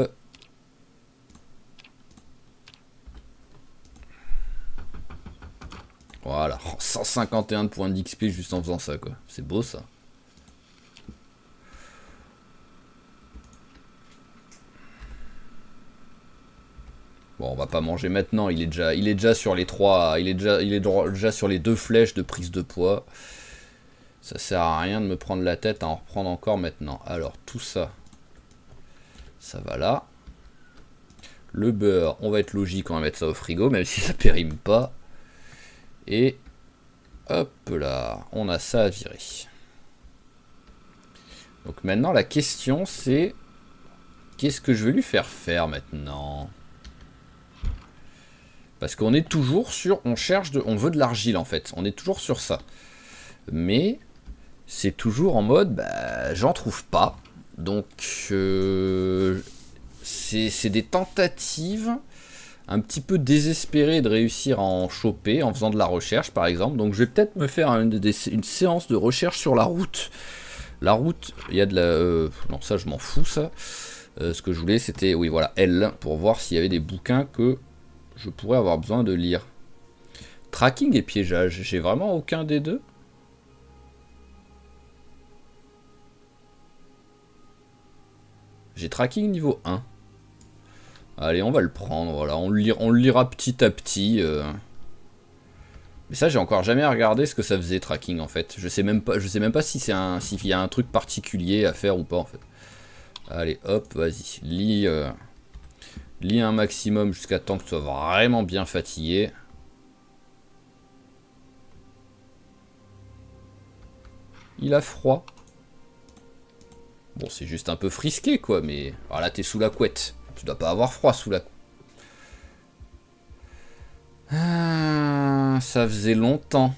Voilà, oh, 151 de points d'XP juste en faisant ça, quoi. C'est beau, ça. Bon, on va pas manger maintenant, il est déjà sur les 3, il est déjà sur les 2 flèches de prise de poids. Ça sert à rien de me prendre la tête à en reprendre encore maintenant. Alors, tout ça, ça va là. Le beurre, on va être logique, on va mettre ça au frigo, même si ça périme pas. Et hop là, on a ça à virer. Donc maintenant, la question c'est... Qu'est-ce que je vais lui faire faire maintenant? Parce qu'on est toujours sur... On veut de l'argile en fait. On est toujours sur ça. Mais c'est toujours en mode... Bah, j'en trouve pas. Donc... c'est des tentatives un petit peu désespérées de réussir à en choper en faisant de la recherche par exemple. Donc je vais peut-être me faire une séance de recherche sur la route. La route, il y a de la... non, ça je m'en fous ça. Ce que je voulais c'était... Oui voilà, L. Pour voir s'il y avait des bouquins que... je pourrais avoir besoin de lire. Tracking et piégeage, j'ai vraiment aucun des deux. J'ai tracking niveau 1. Allez, on va le prendre, voilà, on le lira petit à petit. Mais ça, j'ai encore jamais regardé ce que ça faisait tracking en fait. Je sais même pas si s'il y a un truc particulier à faire ou pas en fait. Allez, hop, vas-y, lis un maximum jusqu'à temps que tu sois vraiment bien fatigué. Il a froid. Bon, c'est juste un peu frisqué, quoi, mais... Alors là, t'es sous la couette. Tu dois pas avoir froid sous la couette. Ah, ça faisait longtemps.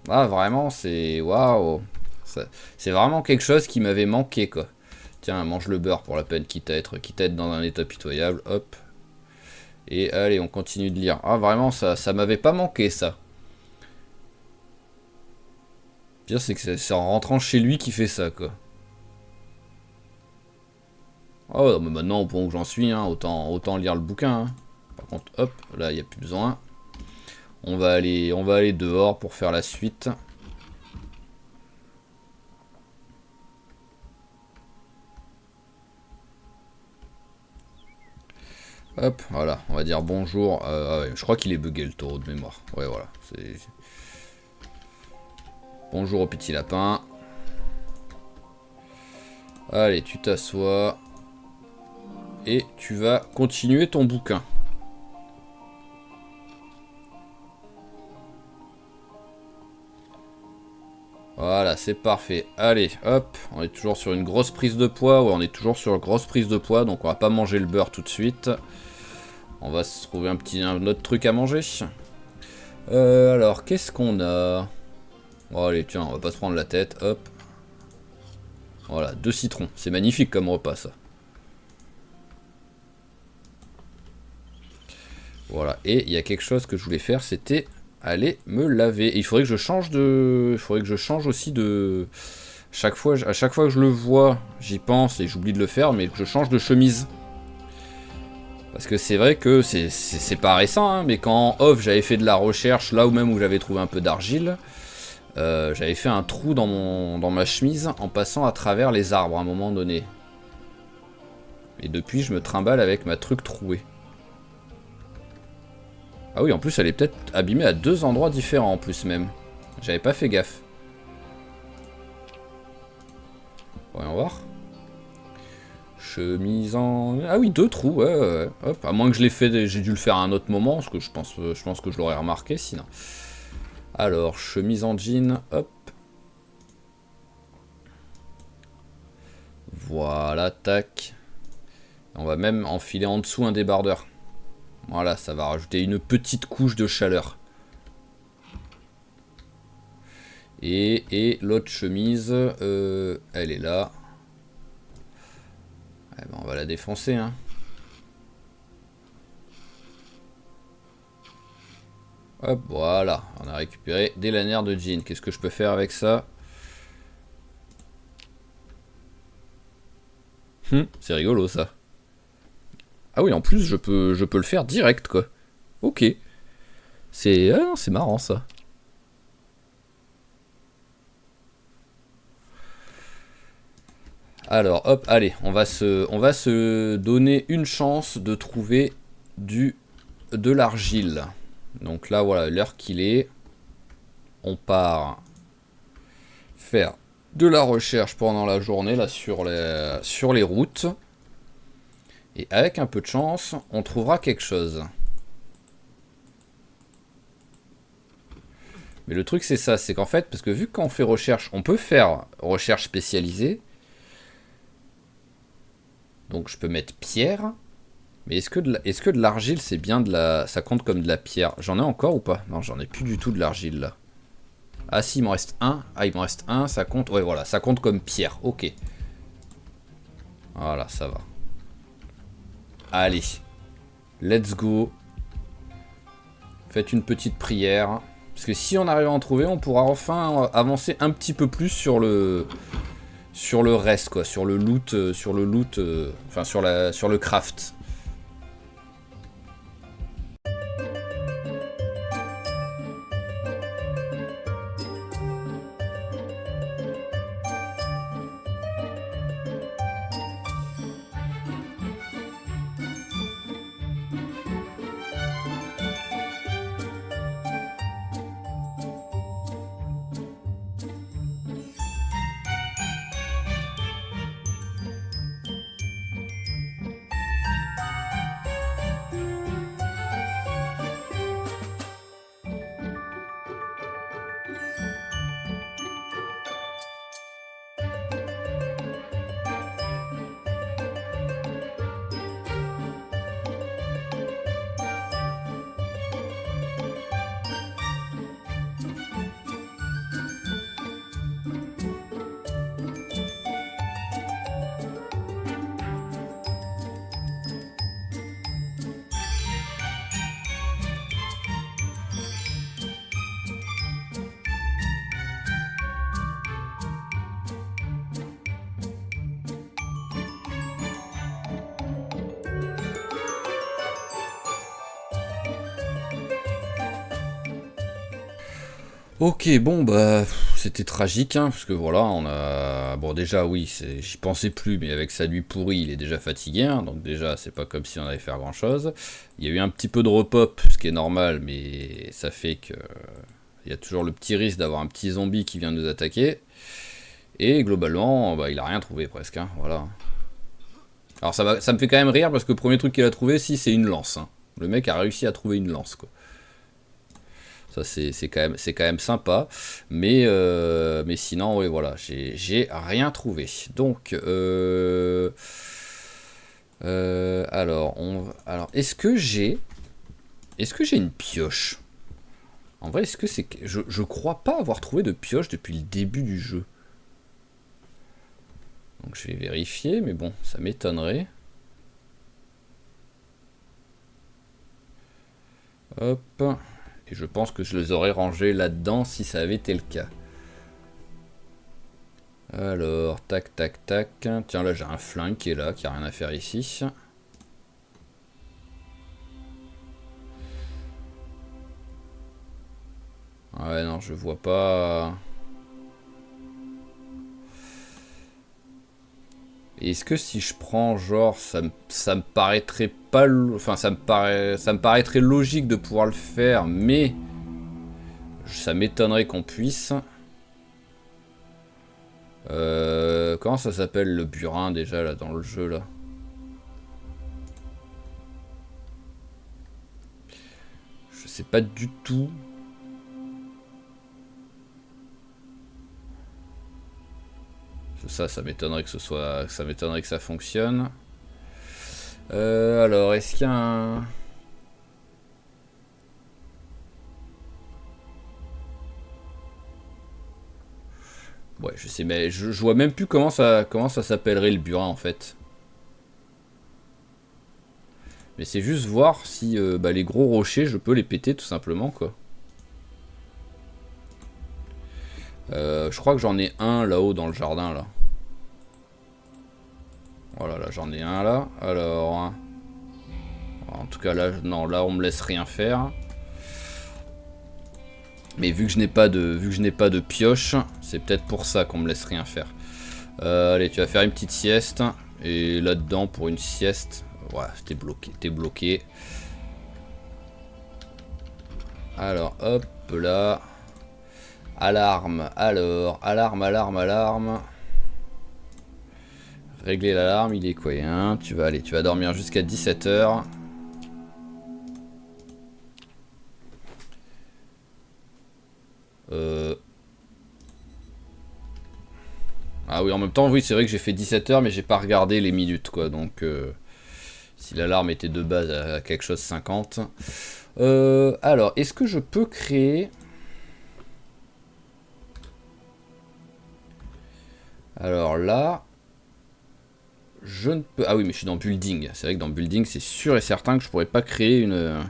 Ah, vraiment, c'est... Waouh. C'est vraiment quelque chose qui m'avait manqué, quoi. Tiens, mange le beurre pour la peine, quitte à être dans un état pitoyable. Hop. Et allez, on continue de lire. Ah, vraiment, ça m'avait pas manqué, ça. Le pire, c'est que c'est en rentrant chez lui qu'il fait ça, quoi. Oh, mais maintenant, au point où j'en suis, hein, autant lire le bouquin. Hein. Par contre, hop, là, il n'y a plus besoin. On va aller dehors pour faire la suite. Hop, voilà, on va dire bonjour. Ah ouais, je crois qu'il est bugué le taureau de mémoire. Ouais, voilà. Bonjour au petit lapin. Allez, tu t'assois. Et tu vas continuer ton bouquin. Voilà, c'est parfait. Allez, hop, on est toujours sur une grosse prise de poids. Ouais, on est toujours sur une grosse prise de poids, donc on va pas manger le beurre tout de suite. On va se trouver un autre truc à manger. Alors, qu'est-ce qu'on a? Bon, allez, tiens, on va pas se prendre la tête, hop. Voilà, 2 citrons. C'est magnifique comme repas, ça. Voilà, et il y a quelque chose que je voulais faire, c'était aller me laver. Et il faudrait que je change de... Il faudrait que je change aussi de... À chaque fois que je le vois, j'y pense et j'oublie de le faire, mais que je change de chemise. Parce que c'est vrai que c'est pas récent, hein, mais quand en off j'avais fait de la recherche, là où même où j'avais trouvé un peu d'argile, j'avais fait un trou dans ma chemise en passant à travers les arbres à un moment donné. Et depuis je me trimballe avec ma truc trouée. Ah oui, en plus elle est peut-être abîmée à 2 endroits différents en plus même. J'avais pas fait gaffe. Voyons voir. Chemise en... Ah oui, 2 trous, ouais. Hop, à moins que j'ai dû le faire à un autre moment, parce que je pense que je l'aurais remarqué sinon. Alors, chemise en jean, hop. Voilà, tac. On va même enfiler en dessous un débardeur. Voilà, ça va rajouter une petite couche de chaleur. Et l'autre chemise, elle est là. Eh ben, on va la défoncer, hein. Hop, voilà. On a récupéré des lanières de jean. Qu'est-ce que je peux faire avec ça? C'est rigolo, ça. Ah oui, en plus, je peux le faire direct, quoi. Ok. C'est marrant, ça. Alors, hop, allez, on va se donner une chance de trouver de l'argile. Donc là, voilà, l'heure qu'il est, on part faire de la recherche pendant la journée, là, sur les routes. Et avec un peu de chance, on trouvera quelque chose. Mais le truc, c'est ça, c'est qu'en fait, parce que vu qu'on fait recherche, on peut faire recherche spécialisée. Donc je peux mettre pierre. Mais est-ce que de l'argile, c'est bien de la... Ça compte comme de la pierre? J'en ai encore ou pas? Non, j'en ai plus du tout de l'argile, là. Ah si, il m'en reste un. Ah, il m'en reste un, ça compte... Ouais, voilà, ça compte comme pierre. Ok. Voilà, ça va. Allez. Let's go. Faites une petite prière. Parce que si on arrive à en trouver, on pourra enfin avancer un petit peu plus sur le reste, quoi. Sur le loot, enfin sur le craft. Ok, bon bah c'était tragique, hein, parce que voilà, on a... Bon déjà oui, j'y pensais plus, mais avec sa nuit pourrie, il est déjà fatigué, hein, donc déjà c'est pas comme si on allait faire grand chose. Il y a eu un petit peu de repop, ce qui est normal, mais ça fait que... Il y a toujours le petit risque d'avoir un petit zombie qui vient nous attaquer. Et globalement, bah, il a rien trouvé presque, hein, voilà. Alors ça me fait quand même rire, parce que le premier truc qu'il a trouvé, si, c'est une lance. Hein. Le mec a réussi à trouver une lance, quoi. Ça c'est quand même sympa, mais sinon oui voilà, j'ai rien trouvé. Donc alors est-ce que j'ai une pioche? En vrai, est-ce que c'est je crois pas avoir trouvé de pioche depuis le début du jeu. Donc je vais vérifier, mais bon, ça m'étonnerait. Hop. Et je pense que je les aurais rangés là-dedans si ça avait été le cas. Alors, tac, tac, tac. Tiens, là j'ai un flingue qui est là, qui a rien à faire ici. Ouais, non, je vois pas. Est-ce que si je prends genre, ça me paraîtrait pas, enfin ça me paraîtrait logique de pouvoir le faire, mais ça m'étonnerait qu'on puisse. Comment ça s'appelle le burin déjà là dans le jeu là? Je sais pas du tout. Ça m'étonnerait que ce soit, ça m'étonnerait que ça fonctionne. Alors, est-ce qu'il y a un... Ouais, je sais, mais je vois même plus comment ça s'appellerait le burin en fait. Mais c'est juste voir si bah, les gros rochers, je peux les péter tout simplement quoi. Je crois que j'en ai un là-haut dans le jardin là. Voilà, là j'en ai un là. Alors, en tout cas là, non, là on me laisse rien faire. Mais vu que je n'ai pas de pioche, c'est peut-être pour ça qu'on me laisse rien faire. Allez, tu vas faire une petite sieste. Et là-dedans, pour une sieste, ouais, t'es bloqué, t'es bloqué. Alors, hop là. Alarme, alors, alarme, alarme, alarme. Régler l'alarme, il est quoi, hein? Tu vas dormir jusqu'à 17 h. Ah oui, en même temps, oui, c'est vrai que j'ai fait 17 h, mais j'ai pas regardé les minutes, quoi. Donc, si l'alarme était de base à quelque chose 50. Alors, est-ce que je peux créer... Alors là... Je ne peux... Ah oui, mais je suis dans Building. C'est vrai que dans Building, c'est sûr et certain que je pourrais pas créer une...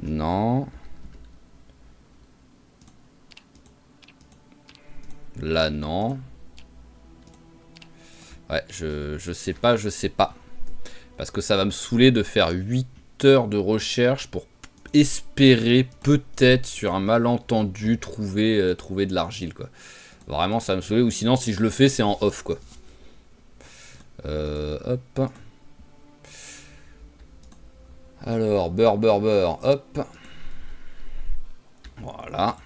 Non. Là, non. Ouais, je sais pas, je sais pas. Parce que ça va me saouler de faire 8 heures de recherche pour espérer peut-être sur un malentendu trouver de l'argile, quoi. Vraiment, ça va me saouler. Ou sinon, si je le fais, c'est en off, quoi. Hop. Alors, beurre, hop. Voilà.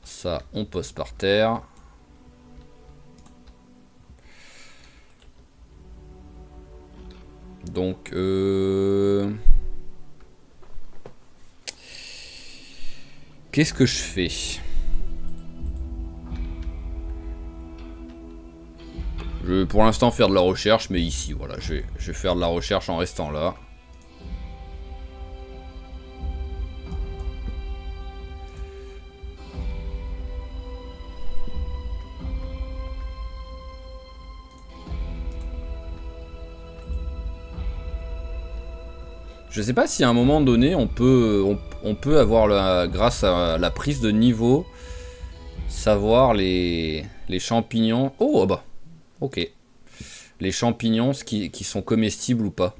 Ça, on pose par terre. Donc, qu'est-ce que je fais? Je vais pour l'instant faire de la recherche, mais ici, voilà, je vais faire de la recherche en restant là. Je sais pas si à un moment donné on peut avoir grâce à la prise de niveau, savoir les champignons. Oh bah, ok. Les champignons qui sont comestibles ou pas.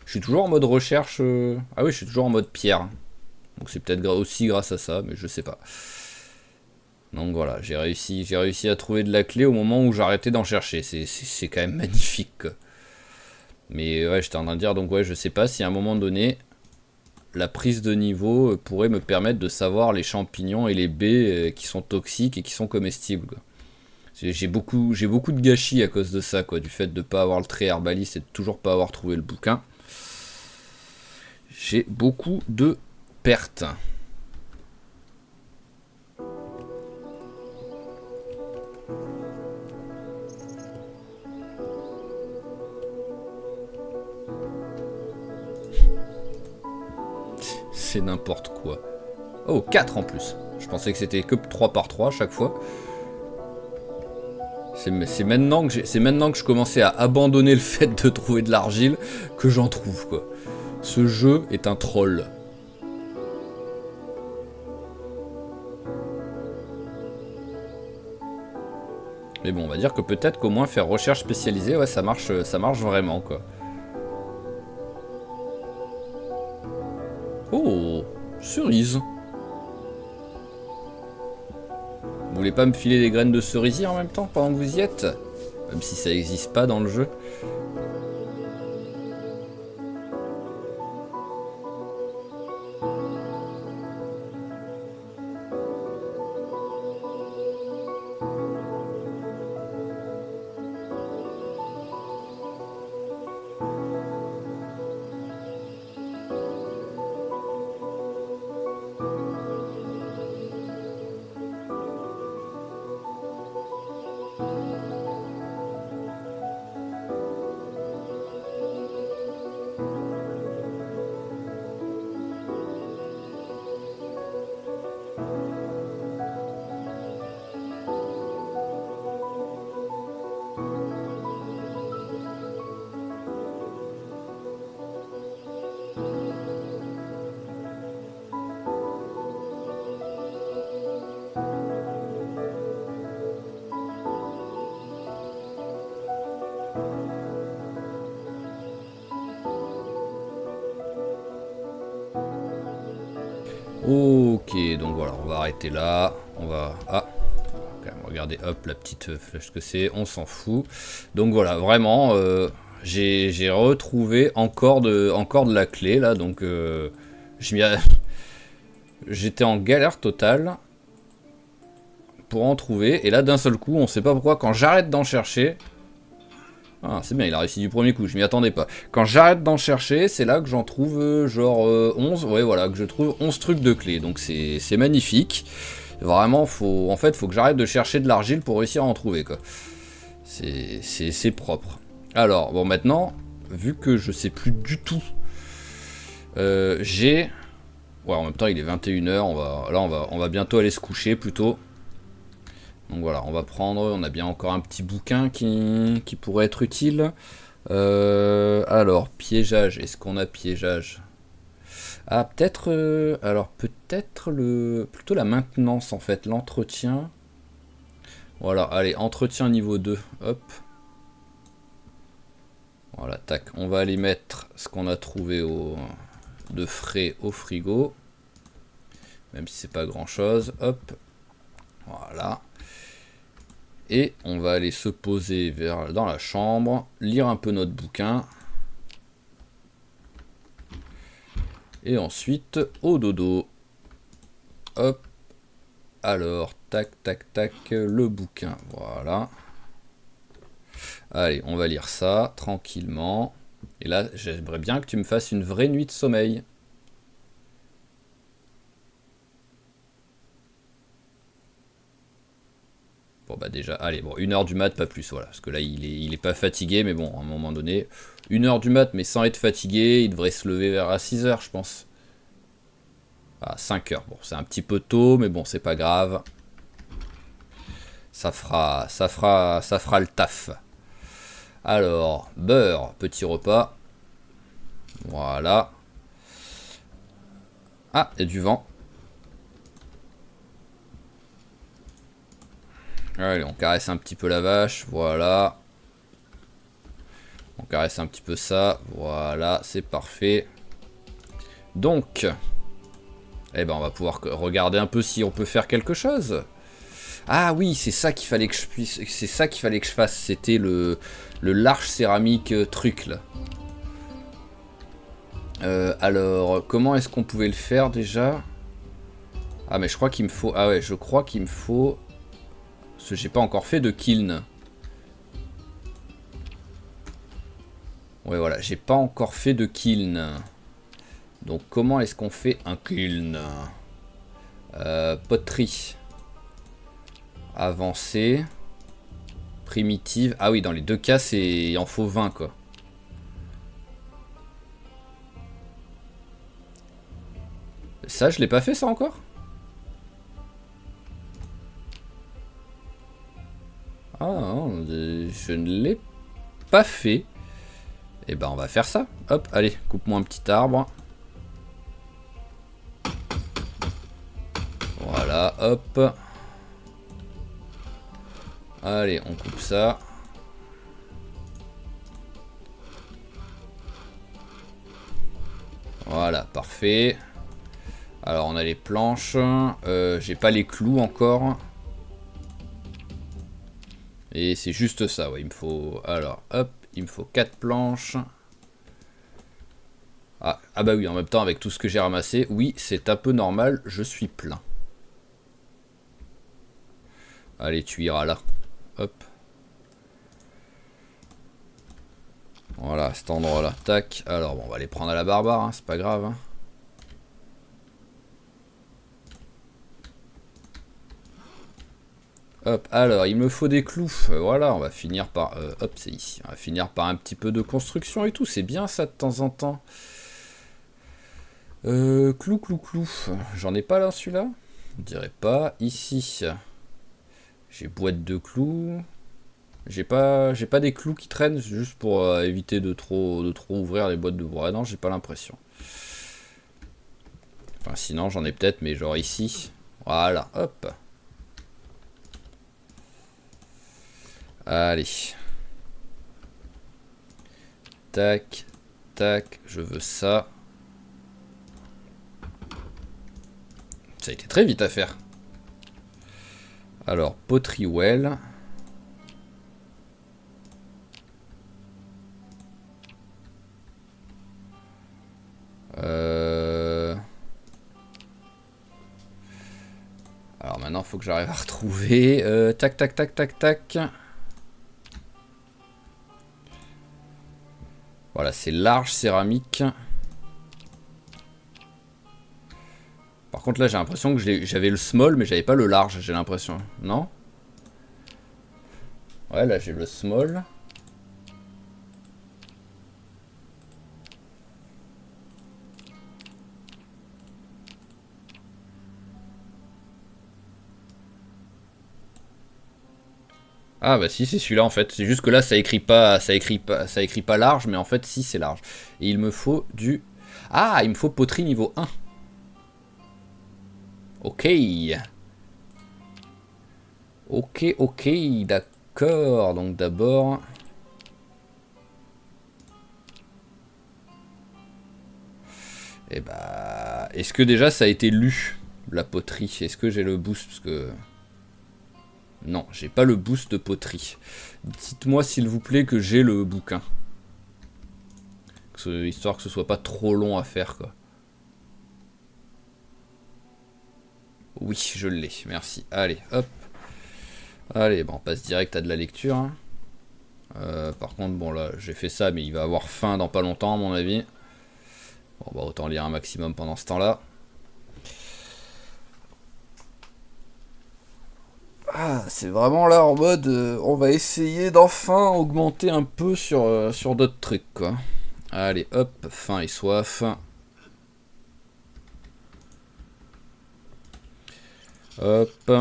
Je suis toujours en mode recherche. Ah oui, je suis toujours en mode pierre. Donc c'est peut-être aussi grâce à ça, mais je sais pas. Donc voilà, j'ai réussi à trouver de la clé au moment où j'arrêtais d'en chercher. C'est quand même magnifique, quoi. Mais ouais, j'étais en train de dire, donc ouais, je sais pas si à un moment donné, la prise de niveau pourrait me permettre de savoir les champignons et les baies qui sont toxiques et qui sont comestibles, quoi. J'ai beaucoup de gâchis à cause de ça, quoi, du fait de ne pas avoir le trait herbaliste et de toujours pas avoir trouvé le bouquin. J'ai beaucoup de pertes. C'est n'importe quoi. Oh, 4 en plus. Je pensais que c'était que 3 par 3 à chaque fois. C'est maintenant que je commençais à abandonner le fait de trouver de l'argile que j'en trouve, quoi. Ce jeu est un troll. Mais bon, on va dire que peut-être qu'au moins faire recherche spécialisée, ouais, ça marche vraiment, quoi. Oh, cerise. Vous voulez pas me filer des graines de cerisier en même temps pendant que vous y êtes? Même si ça n'existe pas dans le jeu. Ok, donc voilà, on va arrêter là. On va... Ah, quand même, regardez, hop, la petite flèche que c'est, on s'en fout. Donc voilà, vraiment, j'ai retrouvé encore de la clé, là, donc j'étais en galère totale pour en trouver. Et là, d'un seul coup, on sait pas pourquoi, quand j'arrête d'en chercher... Ah, c'est bien, il a réussi du premier coup, je m'y attendais pas. Quand j'arrête d'en chercher, c'est là que j'en trouve genre 11, ouais voilà, que je trouve 11 trucs de clés, donc c'est magnifique. Vraiment, en fait, faut que j'arrête de chercher de l'argile pour réussir à en trouver, quoi. C'est propre. Alors, bon, maintenant, vu que je sais plus du tout, j'ai... Ouais, en même temps, il est 21h, on va bientôt aller se coucher, plutôt. Donc voilà, on va prendre, on a bien encore un petit bouquin qui pourrait être utile. Alors, piégeage, est-ce qu'on a piégeage? Ah, peut-être, alors peut-être plutôt la maintenance en fait, l'entretien. Voilà, allez, entretien niveau 2, hop. Voilà, tac, on va aller mettre ce qu'on a trouvé de frais au frigo. Même si c'est pas grand chose, hop. Voilà. Et on va aller se poser dans la chambre, lire un peu notre bouquin. Et ensuite, au dodo. Hop. Alors, tac, tac, tac, le bouquin. Voilà. Allez, on va lire ça tranquillement. Et là, j'aimerais bien que tu me fasses une vraie nuit de sommeil. Bon bah déjà, allez, bon, 1h du mat, pas plus, voilà. Parce que là, il est pas fatigué, mais bon, à un moment donné, 1h du mat, mais sans être fatigué, il devrait se lever vers 6h, je pense. À 5h, bon, c'est un petit peu tôt, mais bon, c'est pas grave. Ça fera le taf. Alors, beurre, petit repas. Voilà. Ah, il y a du vent. Allez, on caresse un petit peu la vache, voilà. On caresse un petit peu ça. Voilà, c'est parfait. Donc, eh ben on va pouvoir regarder un peu si on peut faire quelque chose. Ah oui, c'est ça qu'il fallait que je puisse. C'est ça qu'il fallait que je fasse. C'était le large céramique truc là. Alors, comment est-ce qu'on pouvait le faire déjà? Ah mais je crois qu'il me faut. Ah ouais, je crois qu'il me faut. Parce que j'ai pas encore fait de kiln. Ouais voilà, j'ai pas encore fait de kiln. Donc comment est-ce qu'on fait un kiln? Poterie. Avancée. Primitive. Ah oui, dans les deux cas, il en faut 20 quoi. Ça, je l'ai pas fait ça encore? Ah non, je ne l'ai pas fait. Et ben on va faire ça. Hop, allez, coupe-moi un petit arbre. Voilà, hop. Allez, on coupe ça. Voilà, parfait. Alors on a les planches. J'ai pas les clous encore. Et c'est juste ça, ouais. Il me faut. Alors, hop, il me faut 4 planches. Ah bah oui, en même temps, avec tout ce que j'ai ramassé, oui, c'est un peu normal, je suis plein. Allez, tu iras là. Hop. Voilà, cet endroit-là. Tac. Alors, bon, on va les prendre à la barbare, hein, c'est pas grave. Hein. Hop, alors, il me faut des clous. Voilà, on va finir par... hop, c'est ici. On va finir par un petit peu de construction et tout. C'est bien ça de temps en temps. Clou. J'en ai pas là, celui-là? On dirait pas. Ici. J'ai boîte de clous. J'ai pas des clous qui traînent juste pour éviter de trop ouvrir les boîtes de bois. Non, j'ai pas l'impression. Enfin, sinon, j'en ai peut-être, mais genre ici. Voilà, hop. Allez. Tac, tac, je veux ça. Ça a été très vite à faire. Alors, poterie well. Alors maintenant, il faut que j'arrive à retrouver. Tac. Voilà, c'est large céramique. Par contre, là, j'ai l'impression que j'avais le small, mais j'avais pas le large, j'ai l'impression. Non? Ouais, là, j'ai le small. Ah bah si c'est celui-là en fait, c'est juste que là ça écrit pas large, mais en fait si c'est large. Et il me faut du... Ah, il me faut poterie niveau 1. Ok. Ok, d'accord. Donc d'abord... Eh bah... Est-ce que déjà ça a été lu, la poterie? Est-ce que j'ai le boost? Parce que... Non, j'ai pas le boost de poterie. Dites-moi s'il vous plaît que j'ai le bouquin. Histoire que ce soit pas trop long à faire quoi. Oui, je l'ai, merci. Allez, hop. Allez, bon, on passe direct à de la lecture. Hein. Par contre, bon là, j'ai fait ça, mais il va avoir faim dans pas longtemps à mon avis. Bon bah autant lire un maximum pendant ce temps-là. Ah, c'est vraiment là en mode, on va essayer d'enfin augmenter un peu sur d'autres trucs quoi. Allez, hop, faim et soif. Hop.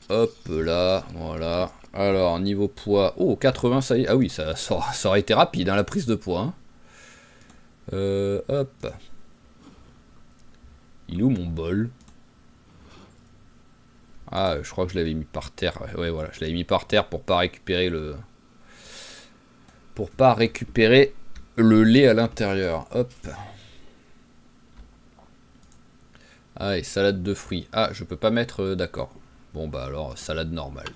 Hop là, voilà. Alors, niveau poids. Oh, 80, ça y est. Ah oui, ça aurait été rapide, hein, la prise de poids. Hein. Hop. Il est où mon bol? Ah, je crois que je l'avais mis par terre. Ouais, voilà, je l'avais mis par terre pour pas récupérer pour pas récupérer le lait à l'intérieur. Hop. Allez, salade de fruits. Ah, je peux pas mettre... d'accord. Bon, bah alors, salade normale.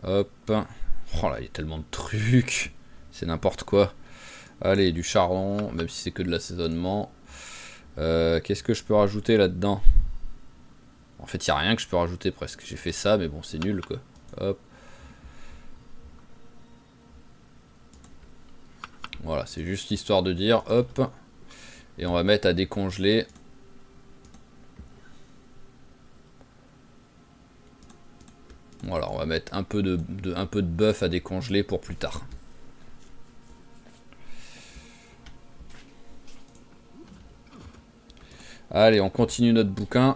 Hop. Oh là, il y a tellement de trucs. C'est n'importe quoi. Allez, du chardon, même si c'est que de l'assaisonnement. Qu'est-ce que je peux rajouter là-dedans? En fait, il n'y a rien que je peux rajouter presque. J'ai fait ça, mais bon, c'est nul, quoi. Hop. Voilà, c'est juste histoire de dire. Hop. Et on va mettre à décongeler. Voilà, on va mettre un peu de bœuf à décongeler pour plus tard. Allez, on continue notre bouquin.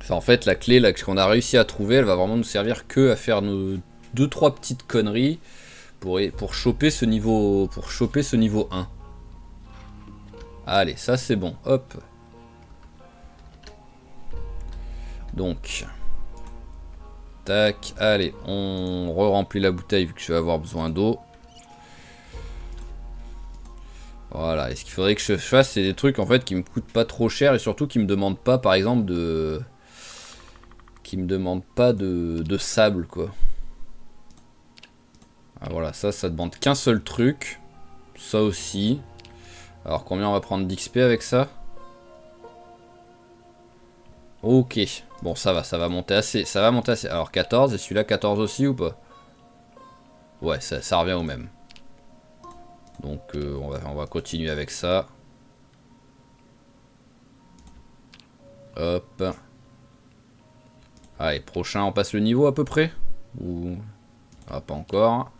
Ça, en fait, la clé là qu'on a réussi à trouver, elle va vraiment nous servir que à faire nos 2-3 petites conneries pour choper ce niveau 1. Allez, ça c'est bon. Hop. Donc, tac. Allez, on re-remplit la bouteille vu que je vais avoir besoin d'eau. Voilà, et ce qu'il faudrait que je fasse, c'est des trucs en fait qui me coûtent pas trop cher et surtout qui me demandent pas, par exemple, de sable, quoi. Ah, voilà, ça demande qu'un seul truc. Ça aussi. Alors, combien on va prendre d'XP avec ça? Ok, bon, ça va monter assez. Ça va monter assez. Alors, 14, et celui-là, 14 aussi ou pas? Ouais, ça revient au même. Donc on va continuer avec ça. Hop. Allez, prochain, on passe le niveau à peu près? Ou... ah, pas encore.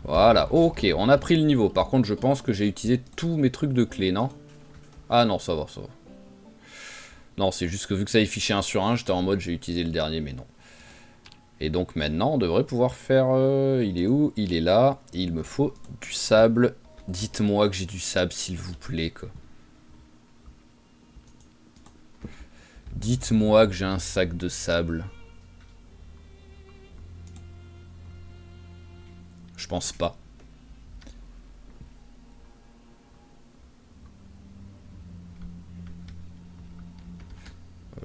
Voilà, ok, on a pris le niveau. Par contre, je pense que j'ai utilisé tous mes trucs de clé, non? Ah non, ça va, ça va. Non, c'est juste que vu que ça est fiché 1 sur 1, j'étais en mode j'ai utilisé le dernier, mais non. Et donc maintenant, on devrait pouvoir faire... il est où? Il est là. Et il me faut du sable. Dites-moi que j'ai du sable, s'il vous plaît, quoi. Dites-moi que j'ai un sac de sable. Je pense pas.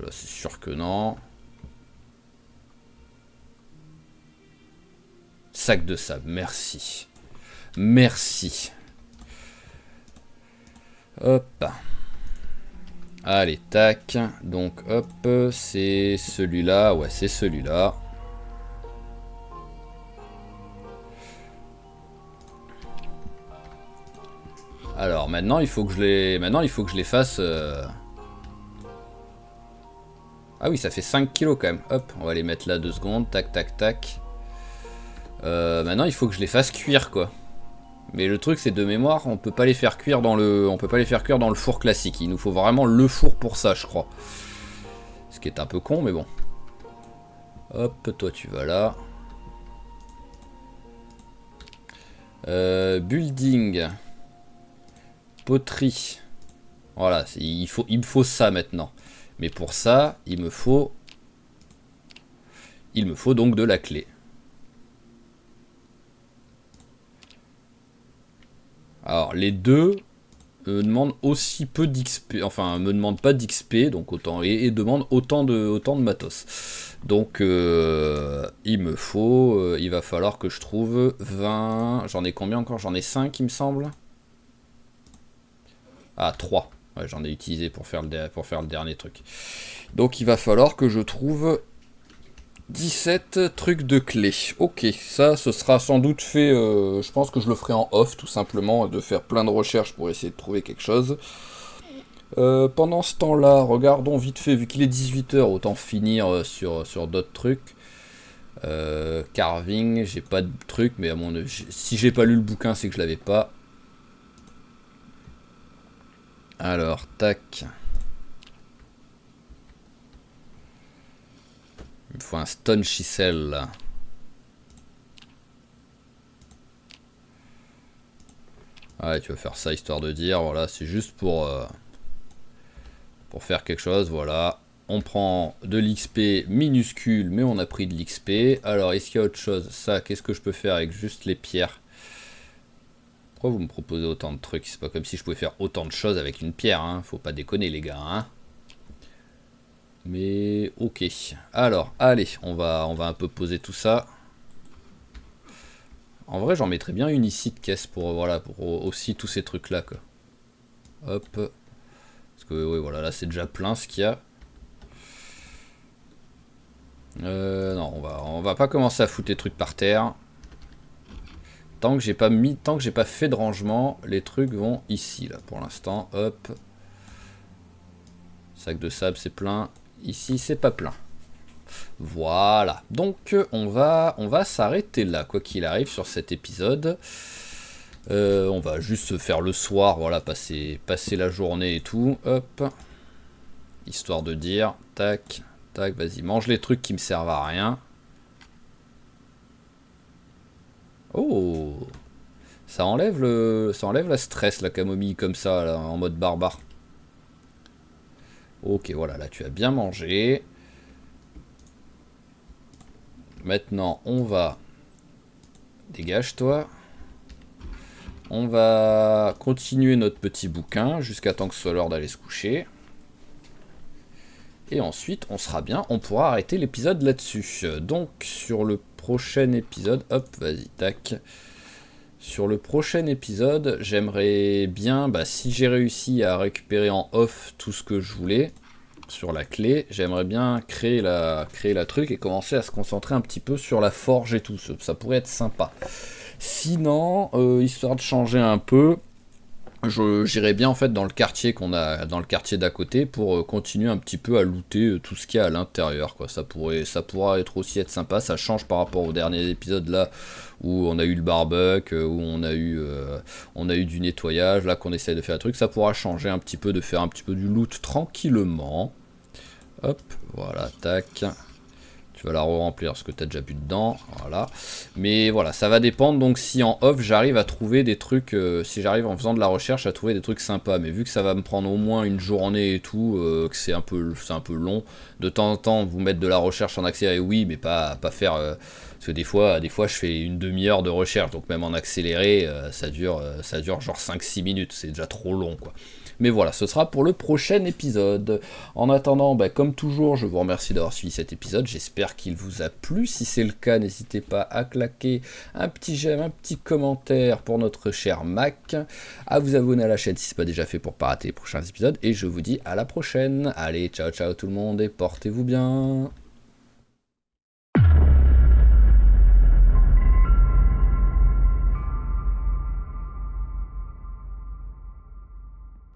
Là, c'est sûr que non. Sac de sable, merci. Merci. Hop. Allez, tac. Donc, hop, c'est celui-là. Ouais, c'est celui-là. Alors, maintenant, il faut que je les fasse... Ah oui, ça fait 5 kilos quand même. Hop, on va les mettre là 2 secondes. Tac, tac, tac. Maintenant, il faut que je les fasse cuire, quoi. Mais le truc, c'est de mémoire, on peut pas les faire cuire dans le four classique. Il nous faut vraiment le four pour ça, je crois. Ce qui est un peu con, mais bon. Hop, toi, tu vas là. Building. Poterie. Voilà, il me faut ça maintenant. Mais pour ça, il me faut donc de la clé. Alors, les deux demandent aussi peu d'XP. Enfin, me demandent pas d'XP, donc autant. Et demandent autant de matos. Donc, il va falloir que je trouve 20. J'en ai combien encore? J'en ai 5, il me semble. Ah, 3. Ouais, j'en ai utilisé pour faire le dernier truc. Donc, il va falloir que je trouve 17 trucs de clés. Ok, ça, ce sera sans doute fait... je pense que je le ferai en off, tout simplement, de faire plein de recherches pour essayer de trouver quelque chose. Pendant ce temps-là, regardons vite fait, vu qu'il est 18 h, autant finir sur d'autres trucs. Carving, j'ai pas de truc, mais à mon avis, si j'ai pas lu le bouquin, c'est que je l'avais pas. Alors, tac. Il me faut un stone chisel là. Ouais, tu vas faire ça histoire de dire, voilà, c'est juste pour faire quelque chose, voilà. on prend de l'XP minuscule, mais on a pris de l'XP. Alors, est-ce qu'il y a autre chose? Ça, qu'est-ce que je peux faire avec juste les pierres? Pourquoi vous me proposez autant de trucs? C'est pas comme si je pouvais faire autant de choses avec une pierre, hein. Faut pas déconner, les gars, hein. Mais, ok. Alors, allez, on va un peu poser tout ça. En vrai, j'en mettrais bien une ici de caisse pour, voilà, pour aussi tous ces trucs-là, quoi. Hop. Parce que, oui, voilà, là, c'est déjà plein ce qu'il y a. Non, on va pas commencer à foutre les trucs par terre. Tant que j'ai pas fait de rangement, les trucs vont ici, là, pour l'instant. Hop. Sac de sable, c'est plein. Ici, c'est pas plein. Voilà. Donc, on va s'arrêter là, quoi qu'il arrive, sur cet épisode. On va juste faire le soir, voilà, passer la journée et tout. Hop. Histoire de dire, tac, tac, vas-y, mange les trucs qui me servent à rien. Oh, ça enlève la stress, la camomille, comme ça, là, en mode barbare. Ok, voilà, là, tu as bien mangé. Maintenant, on va... Dégage-toi. On va continuer notre petit bouquin jusqu'à temps que ce soit l'heure d'aller se coucher. Et ensuite, on sera bien, on pourra arrêter l'épisode là-dessus. Donc, sur le prochain épisode... Hop, vas-y, tac. Sur le prochain épisode, j'aimerais bien, si j'ai réussi à récupérer en off tout ce que je voulais sur la clé, j'aimerais bien créer la truc et commencer à se concentrer un petit peu sur la forge et tout. Ça pourrait être sympa. Sinon, histoire de changer un peu, j'irais bien en fait dans le quartier d'à côté pour continuer un petit peu à looter tout ce qu'il y a à l'intérieur, quoi. Ça pourra aussi être sympa. Ça change par rapport au dernier épisode là où on a eu le barbecue, où on a eu du nettoyage, là qu'on essaie de faire un truc. Ça pourra changer un petit peu, de faire un petit peu du loot tranquillement. Hop, voilà, tac. Tu vas la re-remplir parce que tu as déjà bu dedans, voilà. Mais voilà, ça va dépendre, donc si en off j'arrive à trouver des trucs, si j'arrive en faisant de la recherche à trouver des trucs sympas, mais vu que ça va me prendre au moins une journée et tout, que c'est un peu long, de temps en temps vous mettre de la recherche en accéléré, oui, mais pas faire... parce que des fois je fais une demi-heure de recherche, donc même en accéléré, ça dure genre 5-6 minutes, c'est déjà trop long, quoi. Mais voilà, ce sera pour le prochain épisode. En attendant, comme toujours, je vous remercie d'avoir suivi cet épisode. J'espère qu'il vous a plu. Si c'est le cas, n'hésitez pas à claquer un petit j'aime, un petit commentaire pour notre cher Mac, à vous abonner à la chaîne si ce n'est pas déjà fait pour ne pas rater les prochains épisodes. Et je vous dis à la prochaine. Allez, ciao ciao tout le monde et portez-vous bien.